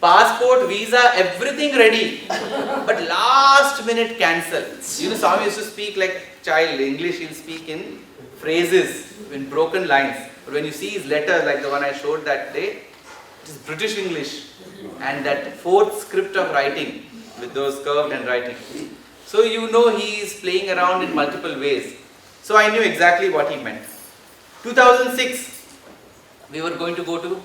Passport, visa, everything ready. But last minute cancelled. You know, Swami used to speak like a child. English, he'll speak in phrases, in broken lines. But when you see his letter, like the one I showed that day, it is British English. And that fourth script of writing with those curved handwriting. So you know he is playing around in multiple ways. So I knew exactly what he meant. 2006, we were going to go to,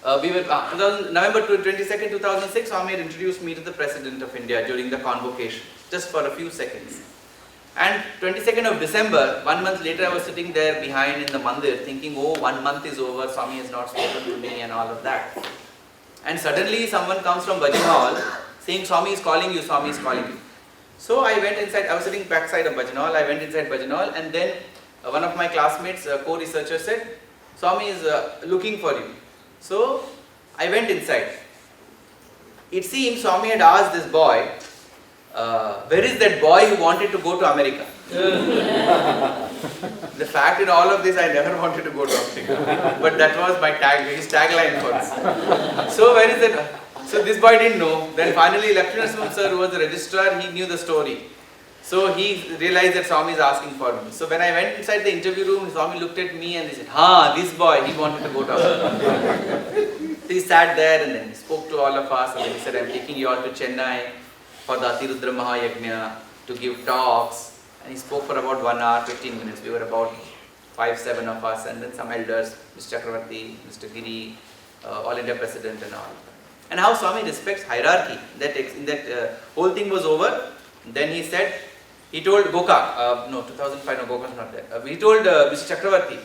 November 22nd, 2006, Swami had introduced me to the President of India during the convocation, just for a few seconds. And 22nd of December, 1 month later, I was sitting there behind in the mandir thinking, oh, 1 month is over, Swami has not spoken to me and all of that. And suddenly someone comes from Bhajan Hall saying, Swami is calling you, Swami is calling you. So I went inside, I was sitting backside of Bhajan Hall, I went inside Bhajan Hall, and then one of my classmates, co-researcher, said, Swami is looking for you. So I went inside. It seems Swami had asked this boy, where is that boy who wanted to go to America? The fact in all of this, I never wanted to go to America. But that was my his tagline for us. So where is that? So this boy didn't know. Then finally, Lakshminarasimhan sir, who was the registrar, he knew the story. So he realized that Swami is asking for me. So when I went inside the interview room, Swami looked at me and he said, this boy, he wanted to go to America. So he sat there and then he spoke to all of us and then he said, I'm taking you all to Chennai for the Atirudra Mahayagna to give talks. And he spoke for about 1 hour, 15 minutes. We were about 5-7 of us and then some elders, Mr. Chakravarti, Mr. Giri, All India President and all. And how Swami respects hierarchy. That whole thing was over. Then he said, he told Gokak, 2005, no, Gokak was not there. He told Mr. Chakravarti,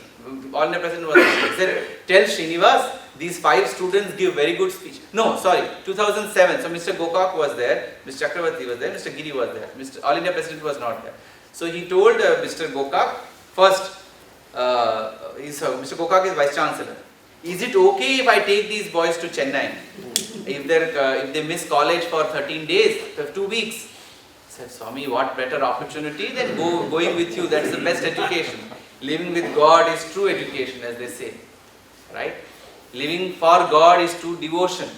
All India President was there. He said, tell Srinivas, these 5 students give very good speech. No, sorry, 2007. So Mr. Gokak was there, Mr. Chakravarti was there, Mr. Giri was there. Mr. All India President was not there. So he told Mr. Gokak, first, Mr. Gokak is Vice Chancellor. Is it okay if I take these boys to Chennai? If they miss college for 13 days, 2 weeks? He said, Swami, what better opportunity than going with you? That is the best education. Living with God is true education, as they say. Right? Living for God is true devotion.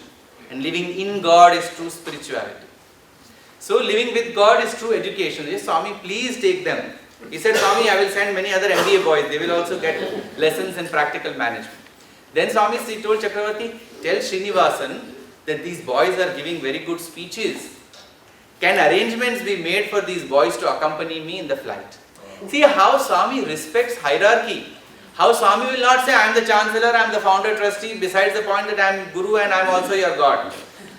And living in God is true spirituality. So living with God is true education. Yes, Swami, please take them. He said, Swami, I will send many other MBA boys. They will also get lessons in practical management. Then Swami told Chakravarti, tell Srinivasan that these boys are giving very good speeches. Can arrangements be made for these boys to accompany me in the flight? See how Swami respects hierarchy. How Swami will not say, I am the Chancellor, I am the founder trustee, besides the point that I am Guru and I am also your God.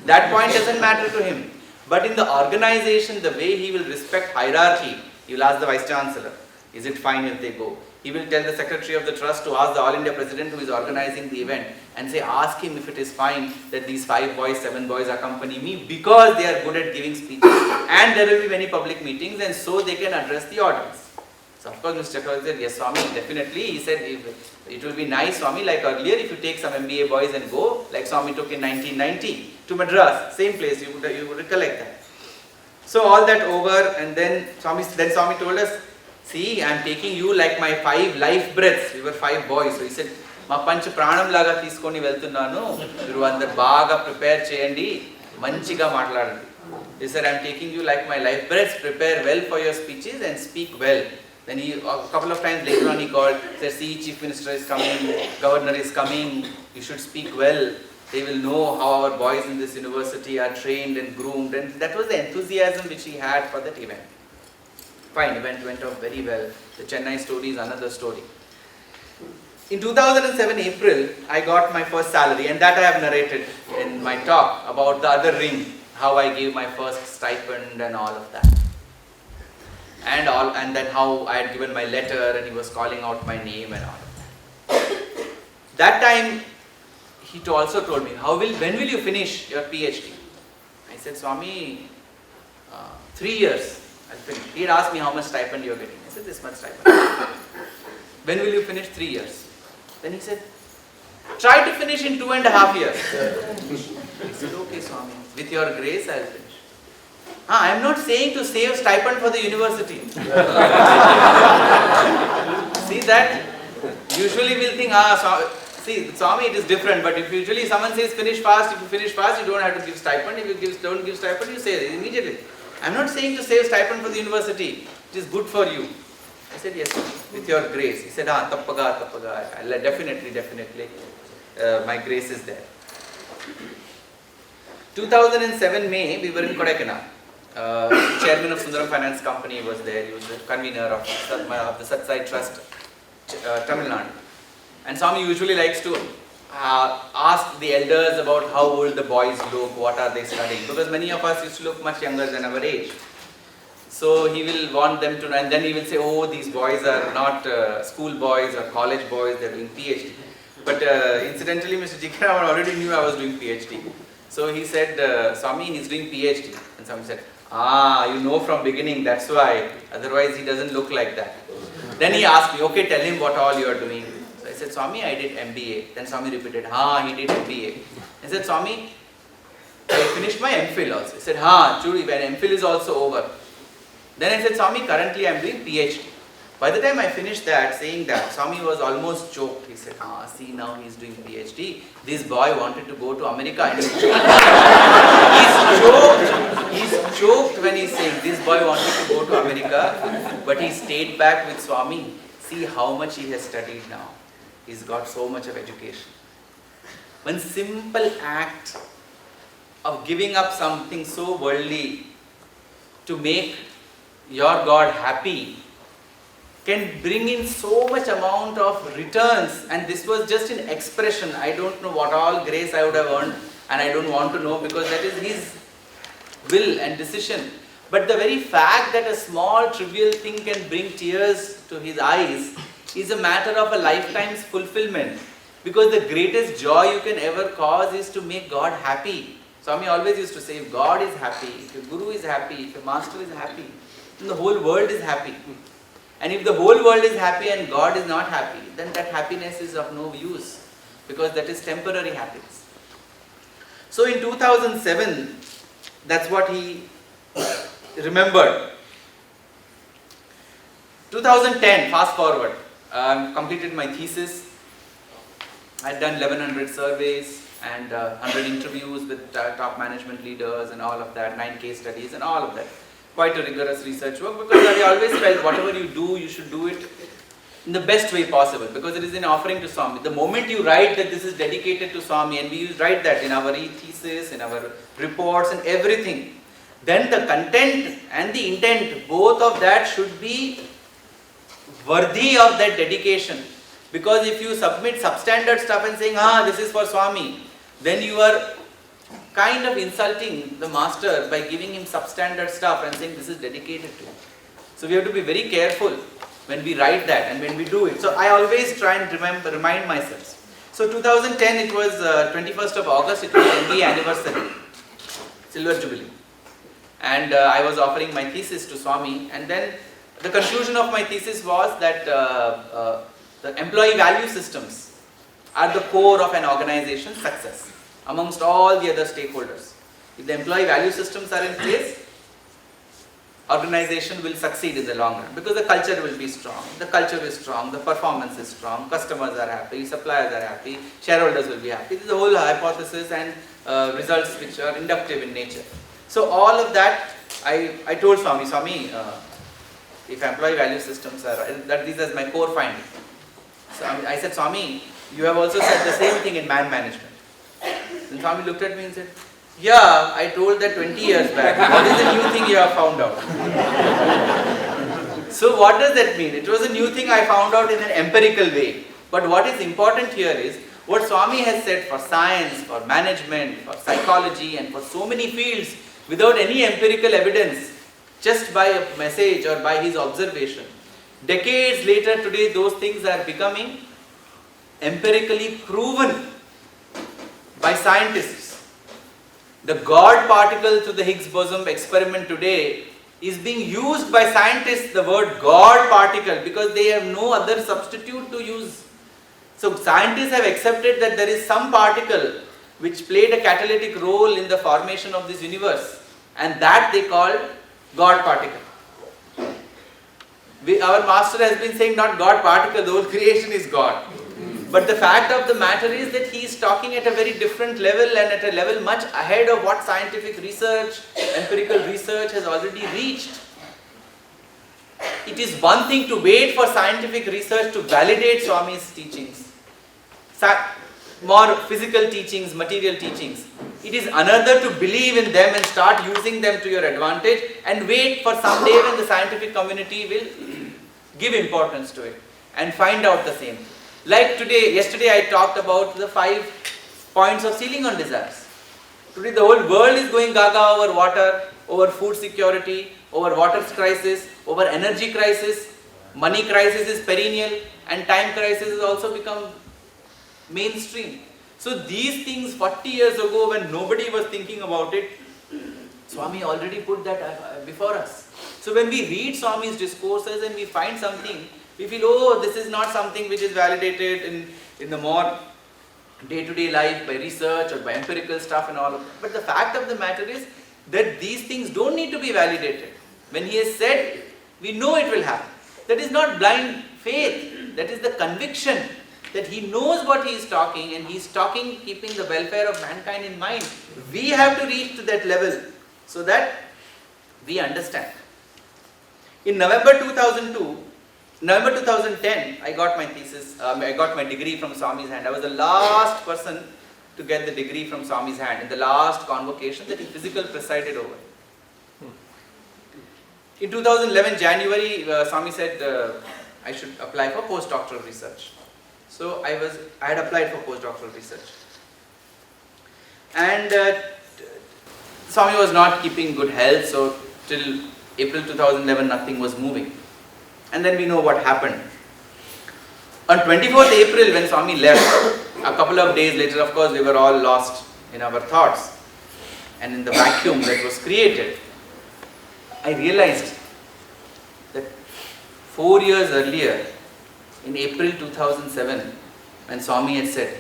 That point doesn't matter to him. But in the organization, the way he will respect hierarchy, he will ask the Vice Chancellor, is it fine if they go? He will tell the Secretary of the Trust to ask the All India President who is organizing the event and say, ask him if it is fine that these 5 boys, 7 boys accompany me because they are good at giving speeches and there will be many public meetings and so they can address the audience. So of course Mr. Chakravarti said, yes Swami, definitely. He said, it will be nice Swami, like earlier if you take some MBA boys and go, like Swami took in 1990 to Madras, same place, you would recollect that. So all that over and then Swami told us, see, I am taking you like my 5 life breaths. We were 5 boys. So he said, Ma panch pranam laga teeskoni veltunnanu. Meeru andaru baga prepare cheyandi, manchiga maatladandi. He said, I am taking you like my life breaths. Prepare well for your speeches and speak well. Then he, a couple of times later on he called, said, see, Chief Minister is coming, Governor is coming, you should speak well. They will know how our boys in this university are trained and groomed, and that was the enthusiasm which he had for that event. Fine, event went off very well. The Chennai story is another story. In 2007 April, I got my first salary, and that I have narrated in my talk about the other ring, how I gave my first stipend and all of that. And then how I had given my letter and he was calling out my name and all of that. That time, he also told me, when will you finish your PhD? I said, Swami, 3 years, I'll finish. He had asked me how much stipend you are getting. I said, this much stipend. When will you finish? 3 years. Then he said, try to finish in 2.5 years. I said, okay, Swami, with your grace, I'll finish. I am not saying to save stipend for the university. See that? Usually we'll think, see, Swami, it is different, but if usually someone says finish fast, if you finish fast, you don't have to give stipend. If you don't give stipend, you say it immediately. I am not saying to save stipend for the university. It is good for you. I said, yes, with your grace. He said, tappaga. Definitely. My grace is there. 2007 May, we were in Kodaikanal. Chairman of Sundaram Finance Company was there. He was the convener of the Satsai Trust, Tamil Nadu. And Swami usually likes to ask the elders about how old the boys look, what are they studying, because many of us used to look much younger than our age. So he will want them to know, and then he will say, oh, these boys are not school boys or college boys, they are doing PhD. But incidentally, Mr. Jikaraman already knew I was doing PhD. So he said, Swami, he's doing PhD. And Swami said, you know from beginning, that's why, otherwise he doesn't look like that. Then he asked me, okay, tell him what all you are doing. So I said, Swami, I did MBA. Then Swami repeated, he did MBA. I said, Swami, I finished my MPhil also. He said, Chudi, when MPhil is also over. Then I said, Swami, currently I am doing PhD. By the time I finished that, saying that, Swami was almost choked. He said, see now he is doing PhD. This boy wanted to go to America and he's choked. He's choked when he's saying, this boy wanted to go to America, but he stayed back with Swami. See how much he has studied now. He's got so much of education. One simple act of giving up something so worldly to make your God happy can bring in so much amount of returns, and this was just an expression. I don't know what all grace I would have earned, and I don't want to know, because that is his will and decision. But the very fact that a small trivial thing can bring tears to his eyes is a matter of a lifetime's fulfillment, because the greatest joy you can ever cause is to make God happy. Swami always used to say, if God is happy, if your Guru is happy, if your Master is happy, then the whole world is happy. And if the whole world is happy and God is not happy, then that happiness is of no use, because that is temporary happiness. So in 2007, that's what he remembered. 2010, fast forward, completed my thesis. I had done 1100 surveys and 100 interviews with top management leaders and all of that, 9 case studies and all of that. Quite a rigorous research work, because I always felt whatever you do, you should do it in the best way possible, because it is an offering to Swami. The moment you write that this is dedicated to Swami, and we write that in our thesis, in our reports and everything, then the content and the intent, both of that should be worthy of that dedication. Because if you submit substandard stuff and saying, this is for Swami, then you are kind of insulting the master by giving him substandard stuff and saying this is dedicated to him. So we have to be very careful when we write that and when we do it. So I always try and remind myself. So 2010, it was 21st of August, it was MBA anniversary, Silver Jubilee. And I was offering my thesis to Swami, and then the conclusion of my thesis was that the employee value systems are the core of an organization's success amongst all the other stakeholders. If the employee value systems are in place, organization will succeed in the long run, because the culture will be strong, the culture is strong, the performance is strong, customers are happy, suppliers are happy, shareholders will be happy. This is the whole hypothesis and results which are inductive in nature. So all of that, I told Swami, if employee value systems are, that these are my core findings. So I said, Swami, you have also said the same thing in man management. Then Swami looked at me and said, yeah, I told that 20 years back. What is the new thing you have found out? So what does that mean? It was a new thing I found out in an empirical way. But what is important here is, what Swami has said for science, for management, for psychology and for so many fields, without any empirical evidence, just by a message or by his observation. Decades later today, those things are becoming empirically proven by scientists. The God particle to the Higgs boson experiment today is being used by scientists, the word God particle, because they have no other substitute to use. So scientists have accepted that there is some particle which played a catalytic role in the formation of this universe, and that they call God particle. Our master has been saying not God particle, the whole creation is God. But the fact of the matter is that he is talking at a very different level, and at a level much ahead of what scientific research, empirical research has already reached. It is one thing to wait for scientific research to validate Swami's teachings, more physical teachings, material teachings. It is another to believe in them and start using them to your advantage, and wait for some day when the scientific community will give importance to it and find out the same. Like yesterday I talked about the 5 points of ceiling on desires. Today the whole world is going gaga over water, over food security, over water crisis, over energy crisis. Money crisis is perennial, and time crisis has also become mainstream. So these things 40 years ago, when nobody was thinking about it, Swami already put that before us. So when we read Swami's discourses and we find something, we feel, oh, this is not something which is validated in the more day-to-day life by research or by empirical stuff and all of that. But the fact of the matter is that these things don't need to be validated. When he has said, we know it will happen. That is not blind faith. That is the conviction that he knows what he is talking, and he is talking keeping the welfare of mankind in mind. We have to reach to that level so that we understand. In November 2010, I got my thesis, I got my degree from Swami's hand. I was the last person to get the degree from Swami's hand in the last convocation that he physically presided over. In 2011 January, Swami said I should apply for postdoctoral research. So I had applied for postdoctoral research. And Swami was not keeping good health, so till April 2011 nothing was moving. And then we know what happened. On 24th April, when Swami left, a couple of days later, of course, we were all lost in our thoughts and in the vacuum that was created. I realized that 4 years earlier, in April 2007, when Swami had said,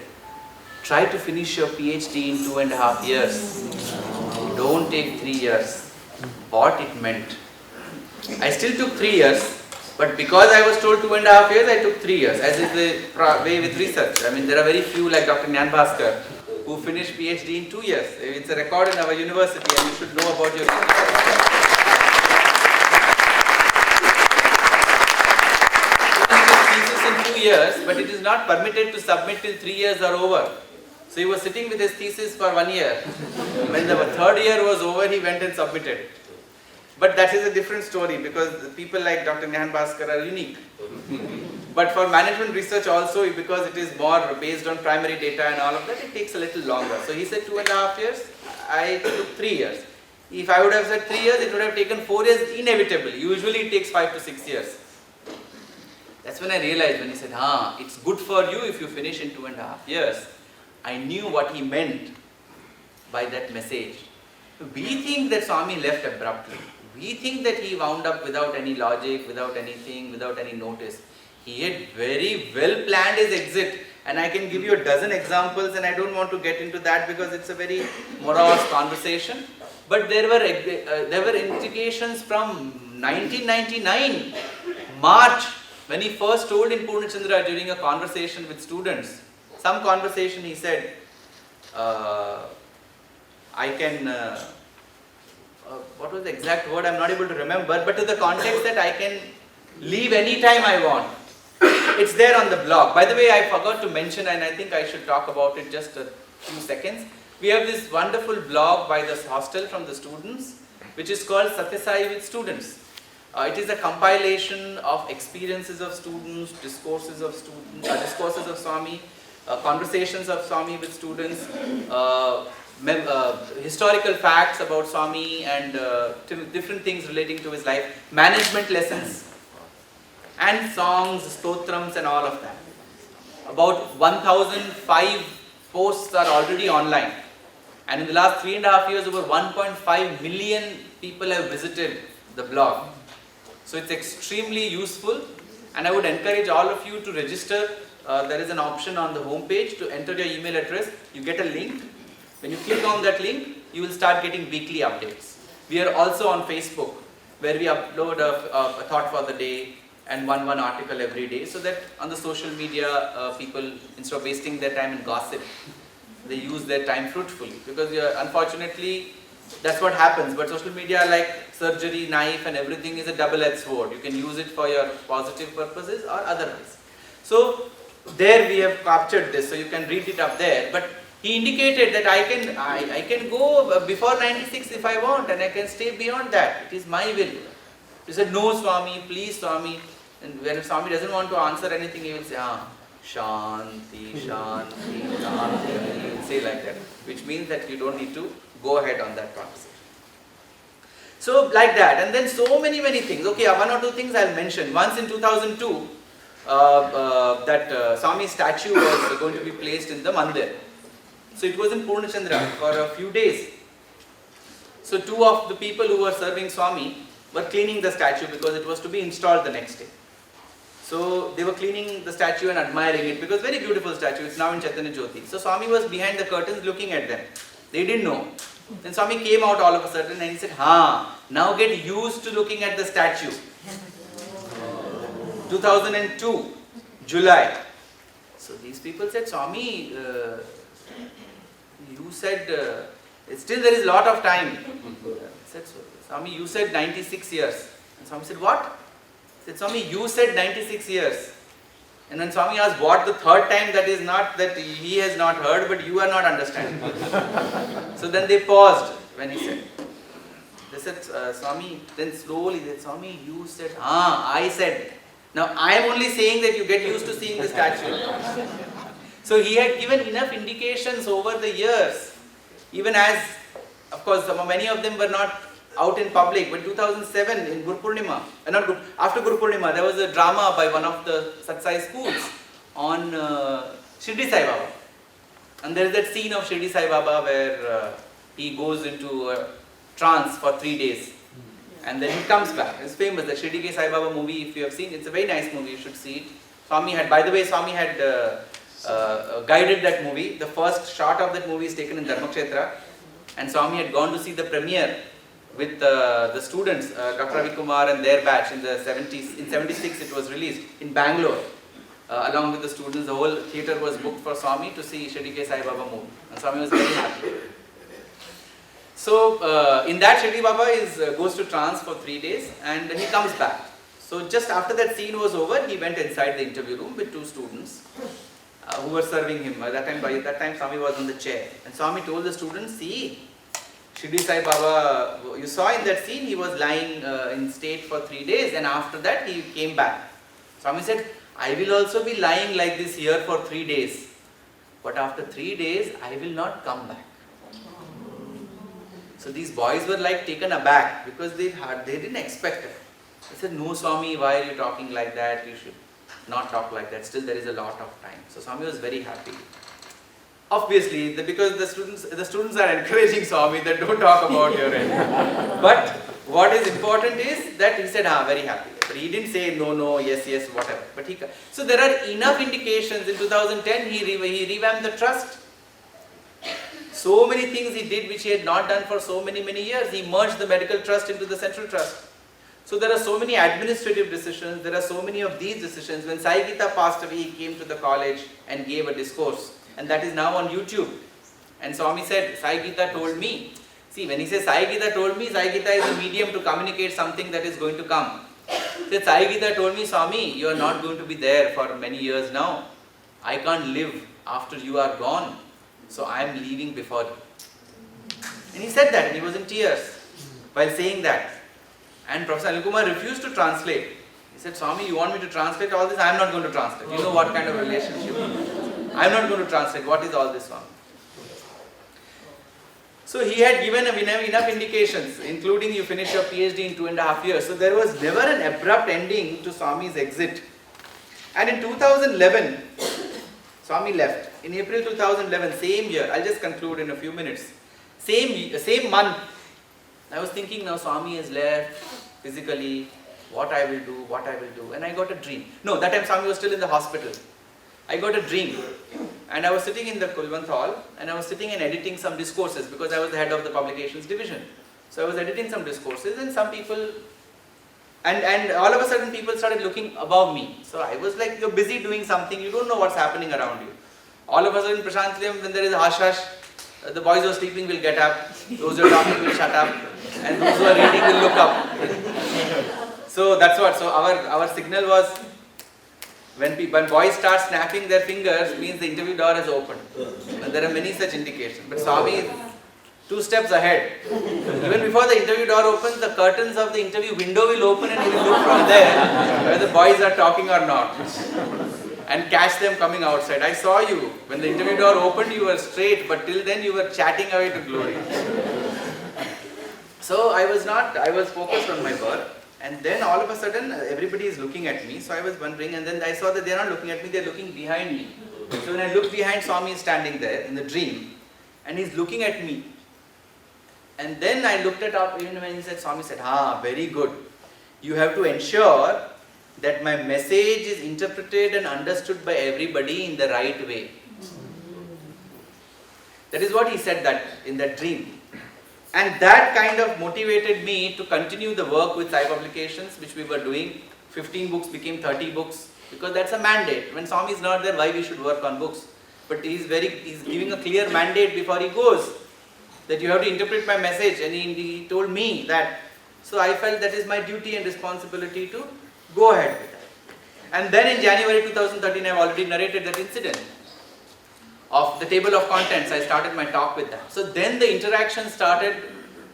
try to finish your PhD in 2.5 years. Don't take 3 years. What it meant. I still took 3 years. But because I was told 2.5 years, I took 3 years, as is the way with research. I mean, there are very few like Dr. Gyan Bhaskar who finished PhD in 2 years. It's a record in our university, and you should know about your thesis in 2 years, but it is not permitted to submit till 3 years are over. So he was sitting with his thesis for 1 year. When the 3rd year was over, he went and submitted. But that is a different story, because people like Dr. Gyan Bhaskar are unique. But for management research also, because it is more based on primary data and all of that, it takes a little longer. So he said 2.5 years, I took 3 years. If I would have said 3 years, it would have taken 4 years inevitably. Usually it takes 5 to 6 years. That's when I realized, when he said, it's good for you if you finish in 2.5 years. I knew what he meant by that message. We think that Swami left abruptly. We think that he wound up without any logic, without anything, without any notice. He had very well planned his exit, and I can give you a dozen examples, and I don't want to get into that because it's a very morose conversation. But there were indications from 1999, March, when he first told in Purnachandra during a conversation with students. Some conversation he said, I can... what was the exact word, I'm not able to remember, but to the context that I can leave anytime I want. It's there on the blog. By the way, I forgot to mention, and I think I should talk about it just few seconds. We have this wonderful blog by this hostel from the students, which is called Satyasai with Students. It is a compilation of experiences of students, discourses of Swami, conversations of Swami with students, historical facts about Swami and different things relating to his life, management lessons, and songs, stotrams and all of that. About 1005 posts are already online. And in the last 3.5 years, over 1.5 million people have visited the blog. So it's extremely useful, and I would encourage all of you to register. There is an option on the home page to enter your email address. You get a link. When you click on that link, you will start getting weekly updates. We are also on Facebook, where we upload a thought for the day and one article every day, so that on the social media, people, instead of wasting their time in gossip, they use their time fruitfully, because unfortunately that's what happens. But social media, like surgery, knife and everything, is a double-edged sword. You can use it for your positive purposes or otherwise. So there we have captured this, so you can read it up there. But he indicated that I can go before 96 if I want, and I can stay beyond that. It is my will. He said, no Swami, please Swami. And when Swami doesn't want to answer anything, he will say, Shanti, Shanti, Shanti. He will say like that, which means that you don't need to go ahead on that conversation. So like that, and then so many things. Okay, one or two things I'll mention. Once in 2002, that Swami's statue was going to be placed in the mandir. So it was in Purnachandra for a few days. So two of the people who were serving Swami were cleaning the statue, because it was to be installed the next day. So they were cleaning the statue and admiring it, because very beautiful statue. It's now in Chaitanya Jyoti. So Swami was behind the curtains looking at them. They didn't know. Then Swami came out all of a sudden and he said, now get used to looking at the statue. 2002, July. So these people said, Swami, you said, still there is a lot of time. I said, Swami, you said 96 years. And Swami said, what? I said, Swami, you said 96 years. And then Swami asked, what the third time? That is not that he has not heard, but you are not understanding. So then they paused when he said. They said, Swami, then slowly they said, Swami, you said, I said. Now I am only saying that you get used to seeing the statue. So he had given enough indications over the years, even as, of course, many of them were not out in public. But 2007 in Guru Purnima, after Guru Purnima, there was a drama by one of the Satsai schools on Shirdi Sai Baba. And there is that scene of Shirdi Sai Baba where he goes into a trance for 3 days. And then he comes back. It's famous, the Shirdi Sai Baba movie, if you have seen, it's a very nice movie, you should see it. Swami had, by the way, Swami had guided that movie. The first shot of that movie is taken in Dharmakshetra. And Swami had gone to see the premiere with the students, Dr. Ravi Kumar and their batch in the 70s. In 76 it was released in Bangalore. Along with the students, the whole theatre was booked for Swami to see Shirdi Sai Baba movie. And Swami was very happy. So in that, Shirdi Baba goes to trance for 3 days and he comes back. So just after that scene was over, he went inside the interview room with 2 students who were serving him. By that time Swami was on the chair. And Swami told the students, see, Shirdi Sai Baba, you saw in that scene, he was lying in state for 3 days, and after that he came back. Swami said, I will also be lying like this here for 3 days. But after 3 days, I will not come back. So these boys were like taken aback because they didn't expect it. They said, no Swami, why are you talking like that? You should not talk like that. Still there is a lot of time. So Swami was very happy. Obviously, because the students are encouraging Swami that don't talk about your end. But what is important is that he said, very happy. But he didn't say no, yes, whatever. But so there are enough indications. In 2010, he revamped the trust. So many things he did which he had not done for so many years. He merged the medical trust into the central trust. So there are so many administrative decisions. There are so many of these decisions. When Sai Gita passed away, he came to the college and gave a discourse. And that is now on YouTube. And Swami said, Sai Gita told me. See, when he says Sai Gita told me, Sai Gita is a medium to communicate something that is going to come. He said, Sai Gita told me, Swami, you are not going to be there for many years now. I can't live after you are gone. so I am leaving before you. And he said that, and he was in tears while saying that. And Professor Anil Kumar refused to translate. He said, Swami, you want me to translate all this? I am not going to translate. You know what kind of relationship. I am not going to translate. What is all this, Swami? So he had given enough indications, including you finish your PhD in 2.5 years. So there was never an abrupt ending to Swami's exit. And in 2011, Swami left. In April 2011, same year, I'll just conclude in a few minutes. Same month, I was thinking now Swami has left physically, what I will do, and I got a dream. No, that time Swami was still in the hospital. I got a dream, and I was sitting in the Kulwant hall, and I was sitting and editing some discourses because I was the head of the publications division. So I was editing some discourses, and some people, and all of a sudden people started looking above me. So I was like, you're busy doing something, you don't know what's happening around you. All of a sudden, Prashant, when there is a hush hush, the boys who are sleeping will get up, those who are talking will shut up, and those who are reading will look up. So that's what, so our signal was, when boys start snapping their fingers, means the interview door is open. And there are many such indications. But Swami is 2 steps ahead. Even before the interview door opens, the curtains of the interview window will open and he will look from there, whether the boys are talking or not, and catch them coming outside. I saw you. When the interview door opened, you were straight, but till then you were chatting away to glory. So I was focused on my work. And then all of a sudden, everybody is looking at me. So I was wondering, and then I saw that they are not looking at me, they are looking behind me. So when I looked behind, Swami is standing there in the dream, and he's looking at me. And then I looked it up, even when he said, Swami said, very good. You have to ensure that my message is interpreted and understood by everybody in the right way. That is what he said that in that dream. And that kind of motivated me to continue the work with Sai Publications, which we were doing. 15 books became 30 books, because that's a mandate. When Swami is not there, why we should work on books? But he's giving a clear mandate before he goes, that you have to interpret my message, and he told me that. So I felt that is my duty and responsibility to go ahead with that. And then in January 2013, I've already narrated that incident of the table of contents. I started my talk with that. So then the interaction started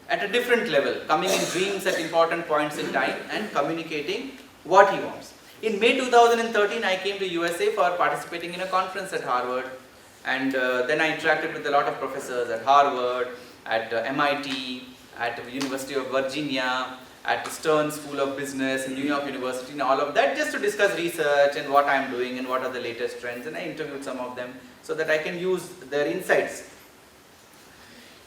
at a different level, coming in dreams at important points in time and communicating what he wants. In May 2013, I came to USA for participating in a conference at Harvard, and then I interacted with a lot of professors at Harvard, at MIT, at the University of Virginia, at the Stern School of Business, in New York University, and all of that, just to discuss research and what I am doing and what are the latest trends, and I interviewed some of them so that I can use their insights.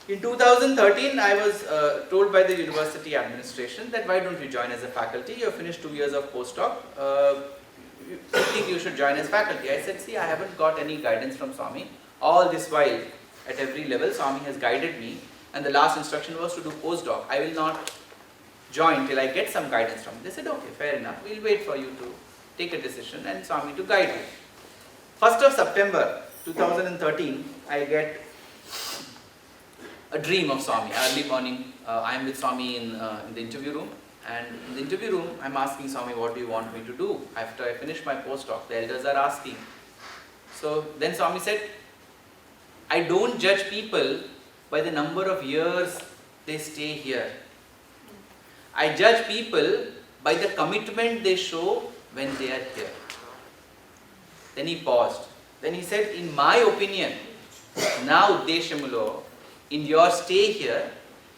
In 2013, I was told by the university administration that why don't you join as a faculty? You have finished 2 years of postdoc. I think you should join as faculty. I said, see, I haven't got any guidance from Swami. All this while, at every level, Swami has guided me, and the last instruction was to do postdoc. I will not join till I get some guidance from him. They said, okay, fair enough. We'll wait for you to take a decision and Swami to guide you. 1st of September 2013, I get a dream of Swami. Early morning, I am with Swami in the interview room. And in the interview room, I'm asking Swami, what do you want me to do? After I finish my postdoc, the elders are asking. So then Swami said, I don't judge people by the number of years they stay here. I judge people by the commitment they show when they are here. Then he paused. Then he said, in my opinion, now Deshamulo, in your stay here,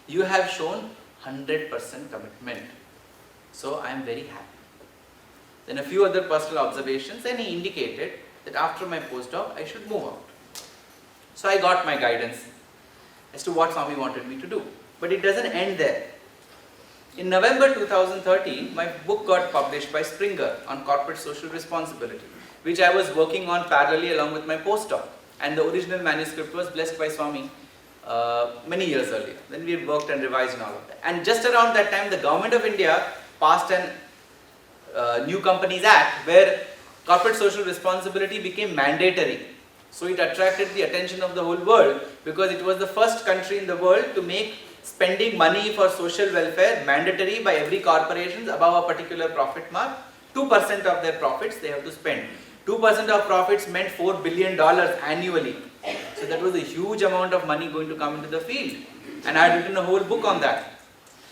you have shown 100% commitment. So I am very happy. Then a few other personal observations, and he indicated that after my postdoc, I should move out. So I got my guidance as to what Swami wanted me to do. But it doesn't end there. In November 2013, my book got published by Springer on corporate social responsibility, which I was working on parallelly along with my postdoc. And the original manuscript was blessed by Swami many years earlier. Then we worked and revised and all of that. And just around that time, the government of India passed an New Companies Act where corporate social responsibility became mandatory. So it attracted the attention of the whole world because it was the first country in the world to make spending money for social welfare mandatory by every corporation above a particular profit mark. 2% of their profits they have to spend. 2% of profits meant $4 billion annually. So that was a huge amount of money going to come into the field. And I had written a whole book on that.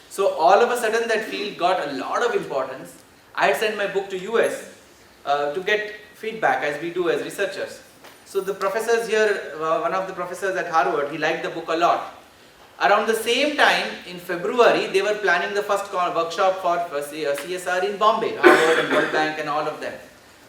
So all of a sudden that field got a lot of importance. I had sent my book to US to get feedback, as we do as researchers. So the professors here, one of the professors at Harvard, he liked the book a lot. Around the same time, in February, they were planning the first workshop for CSR in Bombay, Harvard and World Bank and all of them.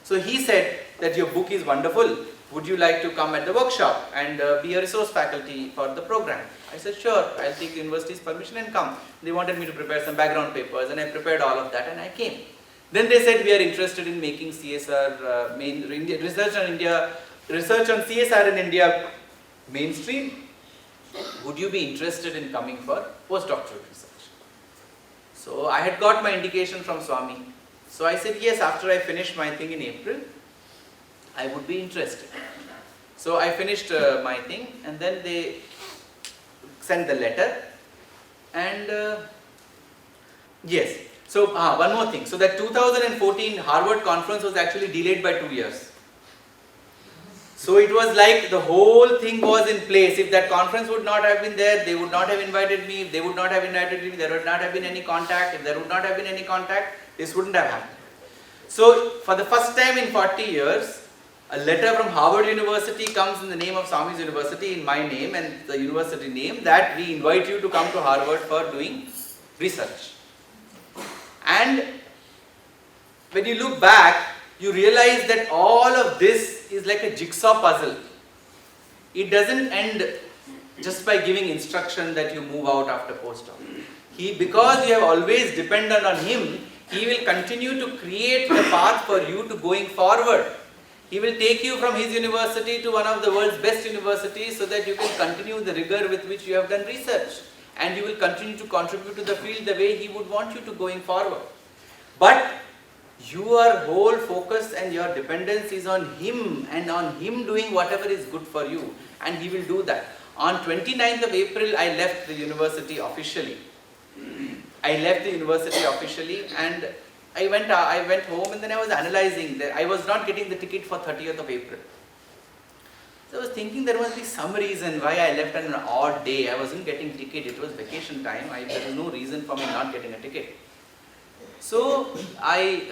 So he said that your book is wonderful. Would you like to come at the workshop and be a resource faculty for the program? I said, sure, I'll take the university's permission and come. They wanted me to prepare some background papers, and I prepared all of that and I came. Then they said, we are interested in making CSR, research on CSR in India mainstream. Would you be interested in coming for postdoctoral research? So I had got my indication from Swami. So I said, yes, after I finish my thing in April, I would be interested. So I finished my thing, and then they sent the letter, and yes. So one more thing. So that 2014 Harvard conference was actually delayed by 2 years. So it was like the whole thing was in place. If that conference would not have been there, they would not have invited me. If they would not have invited me, there would not have been any contact. If there would not have been any contact, this wouldn't have happened. So for the first time in 40 years, a letter from Harvard University comes in the name of Swami's University, in my name and the university name, that we invite you to come to Harvard for doing research. And when you look back, you realize that all of this is like a jigsaw puzzle. It doesn't end just by giving instruction that you move out after postdoc. Because you have always depended on him, he will continue to create the path for you to going forward. He will take you from his university to one of the world's best universities so that you can continue the rigor with which you have done research. And you will continue to contribute to the field the way he would want you to going forward. But your whole focus and your dependence is on him and on him doing whatever is good for you. And he will do that. On 29th of April, I left the university officially. And I went home, and then I was analyzing that I was not getting the ticket for 30th of April. So I was thinking there must be some reason why I left on an odd day. I wasn't getting ticket. It was vacation time. There was no reason for me not getting a ticket. So I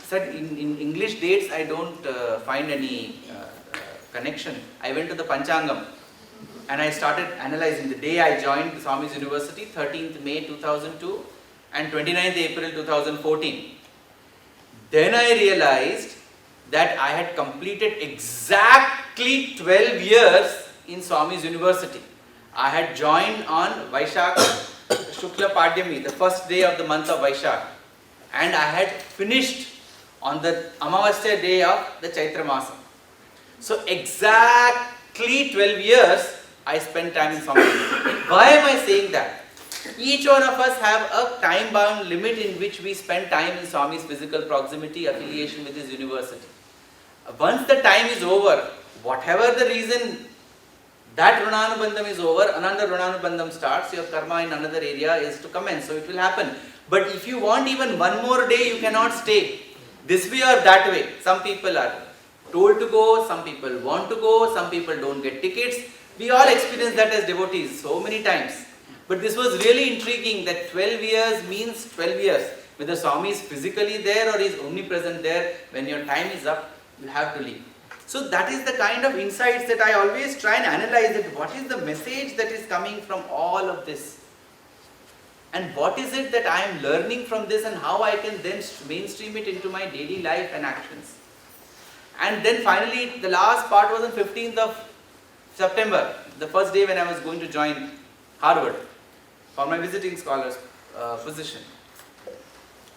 said in English dates I don't find any connection. I went to the Panchangam and I started analyzing the day I joined Swami's University, 13th May 2002 and 29th April 2014. Then I realized that I had completed exactly 12 years in Swami's University. I had joined on Vaishak Shukla Padhyami, the first day of the month of Vaishak, and I had finished on the Amavasya day of the Chaitra Masam. So exactly 12 years I spent time in Swami. Why am I saying that? Each one of us have a time-bound limit in which we spend time in Swami's physical proximity, affiliation with his university. Once the time is over, whatever the reason that Runanubandham is over, another Runanubandham starts, your karma in another area is to commence, so it will happen. But if you want even one more day, you cannot stay. This way or that way. Some people are told to go, some people want to go, some people don't get tickets. We all experience that as devotees so many times. But this was really intriguing that 12 years means 12 years. Whether Swami is physically there or is omnipresent there, when your time is up, you have to leave. So that is the kind of insights that I always try and analyze it. What is the message that is coming from all of this? And what is it that I am learning from this, and how I can then mainstream it into my daily life and actions? And then finally, the last part was on 15th of September, the first day when I was going to join Harvard for my visiting scholar's position.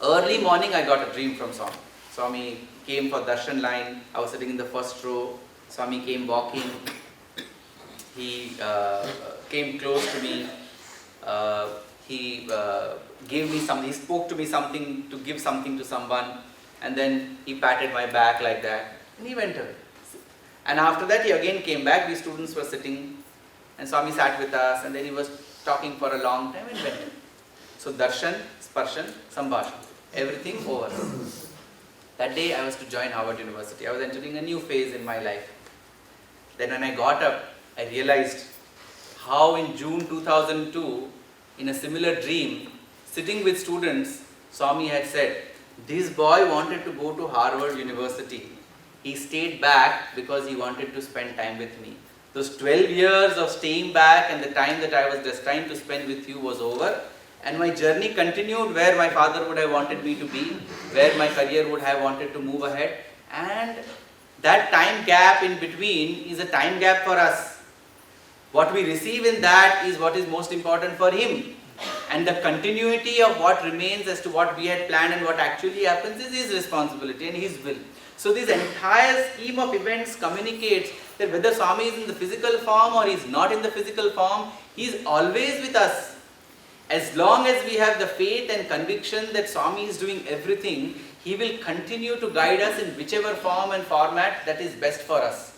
Early morning I got a dream from Swami. Swami came for darshan line. I was sitting in the first row. Swami came walking. He came close to me. He gave me something. He spoke to me something, to give something to someone, and then he patted my back like that, and he went away. And after that he again came back. We students were sitting, and Swami sat with us, and then he was talking for a long time and went away. So darshan, sparshan, sambhashan, everything over. That day I was to join Harvard University. I was entering a new phase in my life. Then when I got up, I realized how in June 2002, in a similar dream, sitting with students, Swami had said, this boy wanted to go to Harvard University. He stayed back because he wanted to spend time with me. Those 12 years of staying back and the time that I was destined to spend with you was over. And my journey continued where my father would have wanted me to be, where my career would have wanted to move ahead. And that time gap in between is a time gap for us. What we receive in that is what is most important for him. And the continuity of what remains as to what we had planned and what actually happens is his responsibility and his will. So this entire scheme of events communicates that whether Swami is in the physical form or he is not in the physical form, he is always with us. As long as we have the faith and conviction that Swami is doing everything, he will continue to guide us in whichever form and format that is best for us.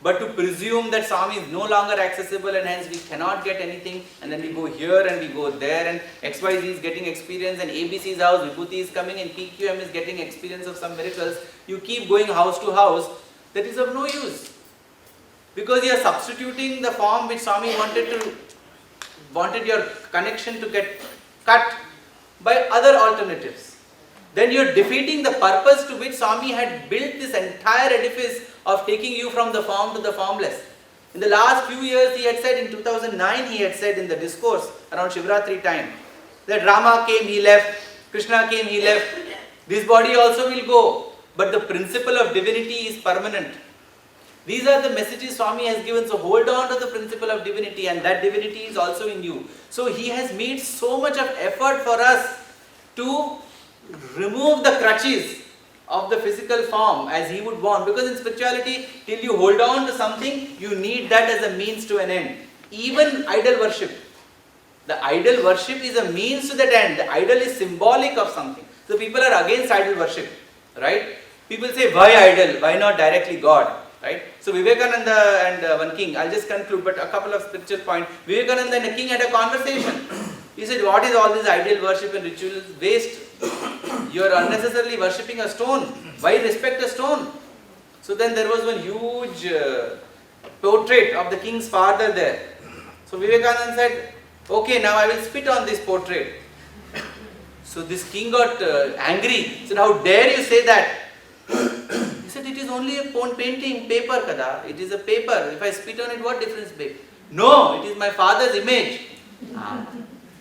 But to presume that Swami is no longer accessible and hence we cannot get anything, and then we go here and we go there and XYZ is getting experience and ABC's house, Vibhuti is coming and PQM is getting experience of some miracles, you keep going house to house, that is of no use. Because you are substituting the form which Swami wanted your connection to get cut by other alternatives. Then you are defeating the purpose to which Swami had built this entire edifice of taking you from the form to the formless. In the last few years, he had said, in 2009, he had said in the discourse around Shivratri time, that Rama came, he left, Krishna came, he left, this body also will go, but the principle of divinity is permanent. These are the messages Swami has given, so hold on to the principle of divinity, and that divinity is also in you. So he has made so much of effort for us to remove the crutches of the physical form as he would want, because in spirituality, till you hold on to something, you need that as a means to an end. Even idol worship. The idol worship is a means to that end. The idol is symbolic of something. So people are against idol worship, right? People say, why idol? Why not directly God? Right? So Vivekananda and one king, I'll just conclude, but a couple of spiritual points. Vivekananda and a king had a conversation. He said, what is all this idol worship and rituals? Waste. You are unnecessarily worshipping a stone. Why respect a stone? So then there was one huge portrait of the king's father there. So Vivekananda said, okay, now I will spit on this portrait. So this king got angry. He said, how dare you say that? He said, it is only a painting, paper kada. It is a paper. If I spit on it, what difference make? No, it is my father's image.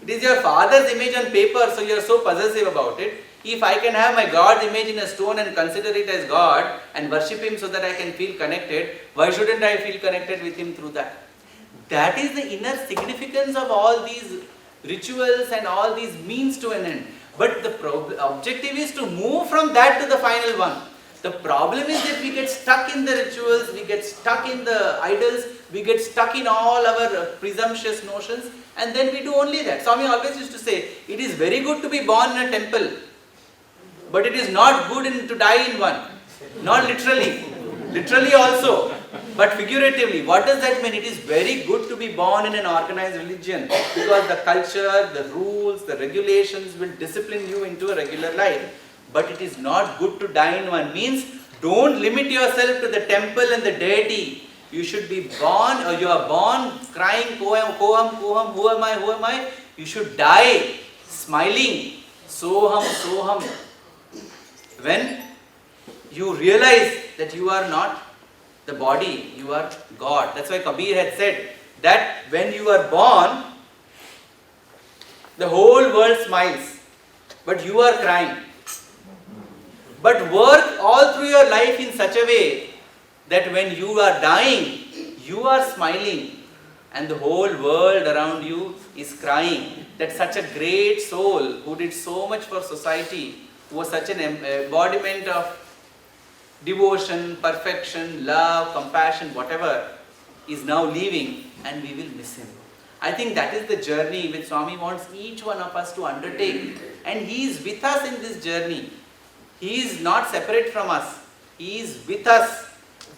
It is your father's image on paper, so you are so possessive about it. If I can have my God's image in a stone and consider it as God and worship him so that I can feel connected, why shouldn't I feel connected with him through that? That is the inner significance of all these rituals and all these means to an end. But the objective is to move from that to the final one. The problem is that we get stuck in the rituals, we get stuck in the idols, we get stuck in all our presumptuous notions, and then we do only that. Swami always used to say, it is very good to be born in a temple, but it is not good to die in one. Not literally. Literally also, but figuratively. What does that mean? It is very good to be born in an organized religion, because the culture, the rules, the regulations will discipline you into a regular life. But it is not good to die in one. Means don't limit yourself to the temple and the deity. You should be born, or you are born crying, Koham, Koham, who am I? You should die smiling, Soham, Soham. When you realize that you are not the body, you are God. That's why Kabir had said that when you are born, the whole world smiles, but you are crying. But work all through your life in such a way that when you are dying, you are smiling and the whole world around you is crying. That such a great soul who did so much for society, who was such an embodiment of devotion, perfection, love, compassion, whatever, is now leaving, and we will miss him. I think that is the journey which Swami wants each one of us to undertake, and he is with us in this journey. He is not separate from us. He is with us.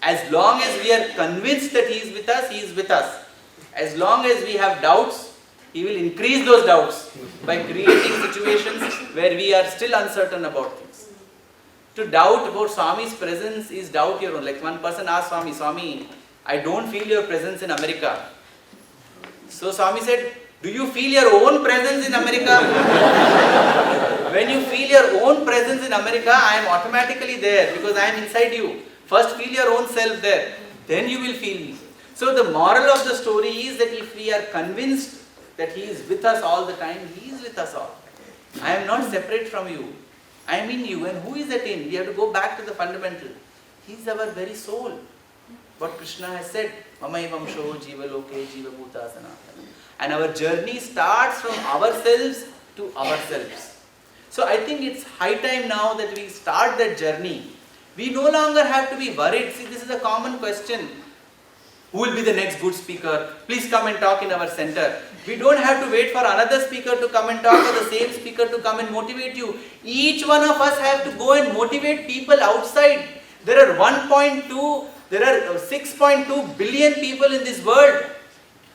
As long as we are convinced that he is with us, he is with us. As long as we have doubts, he will increase those doubts by creating situations where we are still uncertain about things. To doubt about Swami's presence is doubt your own. Like one person asked Swami, I don't feel your presence in America. So Swami said, do you feel your own presence in America? When you feel your own presence in America, I am automatically there because I am inside you. First feel your own self there, then you will feel me. So the moral of the story is that if we are convinced that He is with us all the time, He is with us all. I am not separate from you. I am in you. And who is that in? We have to go back to the fundamental. He is our very soul. What Krishna has said, Mamaivam Sho Jiva Loke Jiva Bhuta Sanatana. And our journey starts from ourselves to ourselves. So I think it's high time now that we start that journey. We no longer have to be worried. See, this is a common question. Who will be the next good speaker? Please come and talk in our center. We don't have to wait for another speaker to come and talk or the same speaker to come and motivate you. Each one of us have to go and motivate people outside. There are 6.2 billion people in this world.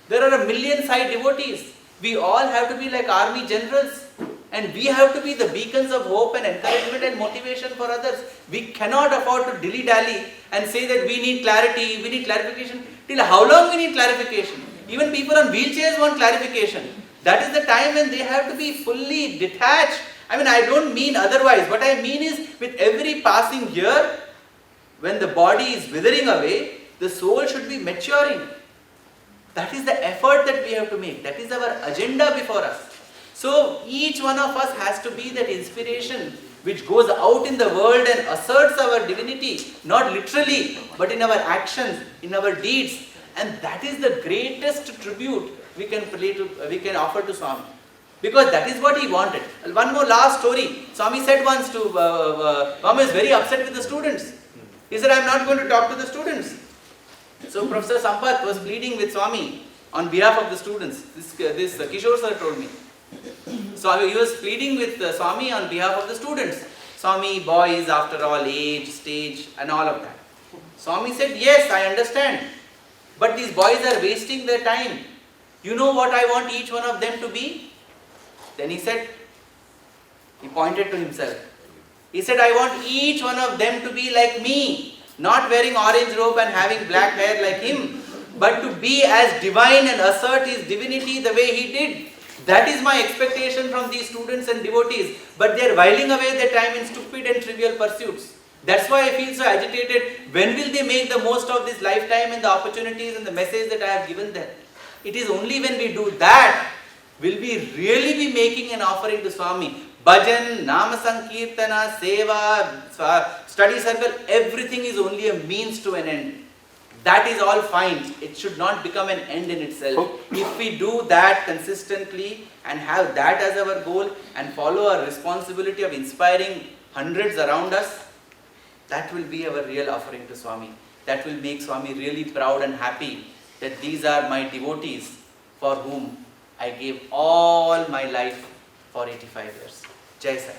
There are 1 million Sai devotees. We all have to be like army generals. And we have to be the beacons of hope and encouragement and motivation for others. We cannot afford to dilly-dally and say that we need clarity, we need clarification. Till how long we need clarification? Even people on wheelchairs want clarification. That is the time when they have to be fully detached. I mean, I don't mean otherwise. What I mean is, with every passing year, when the body is withering away, the soul should be maturing. That is the effort that we have to make. That is our agenda before us. So each one of us has to be that inspiration which goes out in the world and asserts our divinity, not literally, but in our actions, in our deeds. And that is the greatest tribute we can offer to Swami. Because that is what he wanted. One more last story. Swami said once to, Swami is very upset with the students. He said, I am not going to talk to the students. So Professor Sampath was pleading with Swami on behalf of the students. This Kishore sir told me. So he was pleading with Swami on behalf of the students. Swami, boys, after all, age, stage, and all of that. Swami said, yes, I understand. But these boys are wasting their time. You know what I want each one of them to be? Then he said, he pointed to himself. He said, I want each one of them to be like me. Not wearing orange robe and having black hair like him. But to be as divine and assert his divinity the way he did. That is my expectation from these students and devotees. But they are whiling away their time in stupid and trivial pursuits. That's why I feel so agitated. When will they make the most of this lifetime and the opportunities and the message that I have given them? It is only when we do that, will we really be making an offering to Swami. Bhajan, Nama Sankirtana, Seva, study circle, everything is only a means to an end. That is all fine. It should not become an end in itself. If we do that consistently and have that as our goal and follow our responsibility of inspiring hundreds around us, that will be our real offering to Swami. That will make Swami really proud and happy that these are my devotees for whom I gave all my life for 85 years. Jai Sai.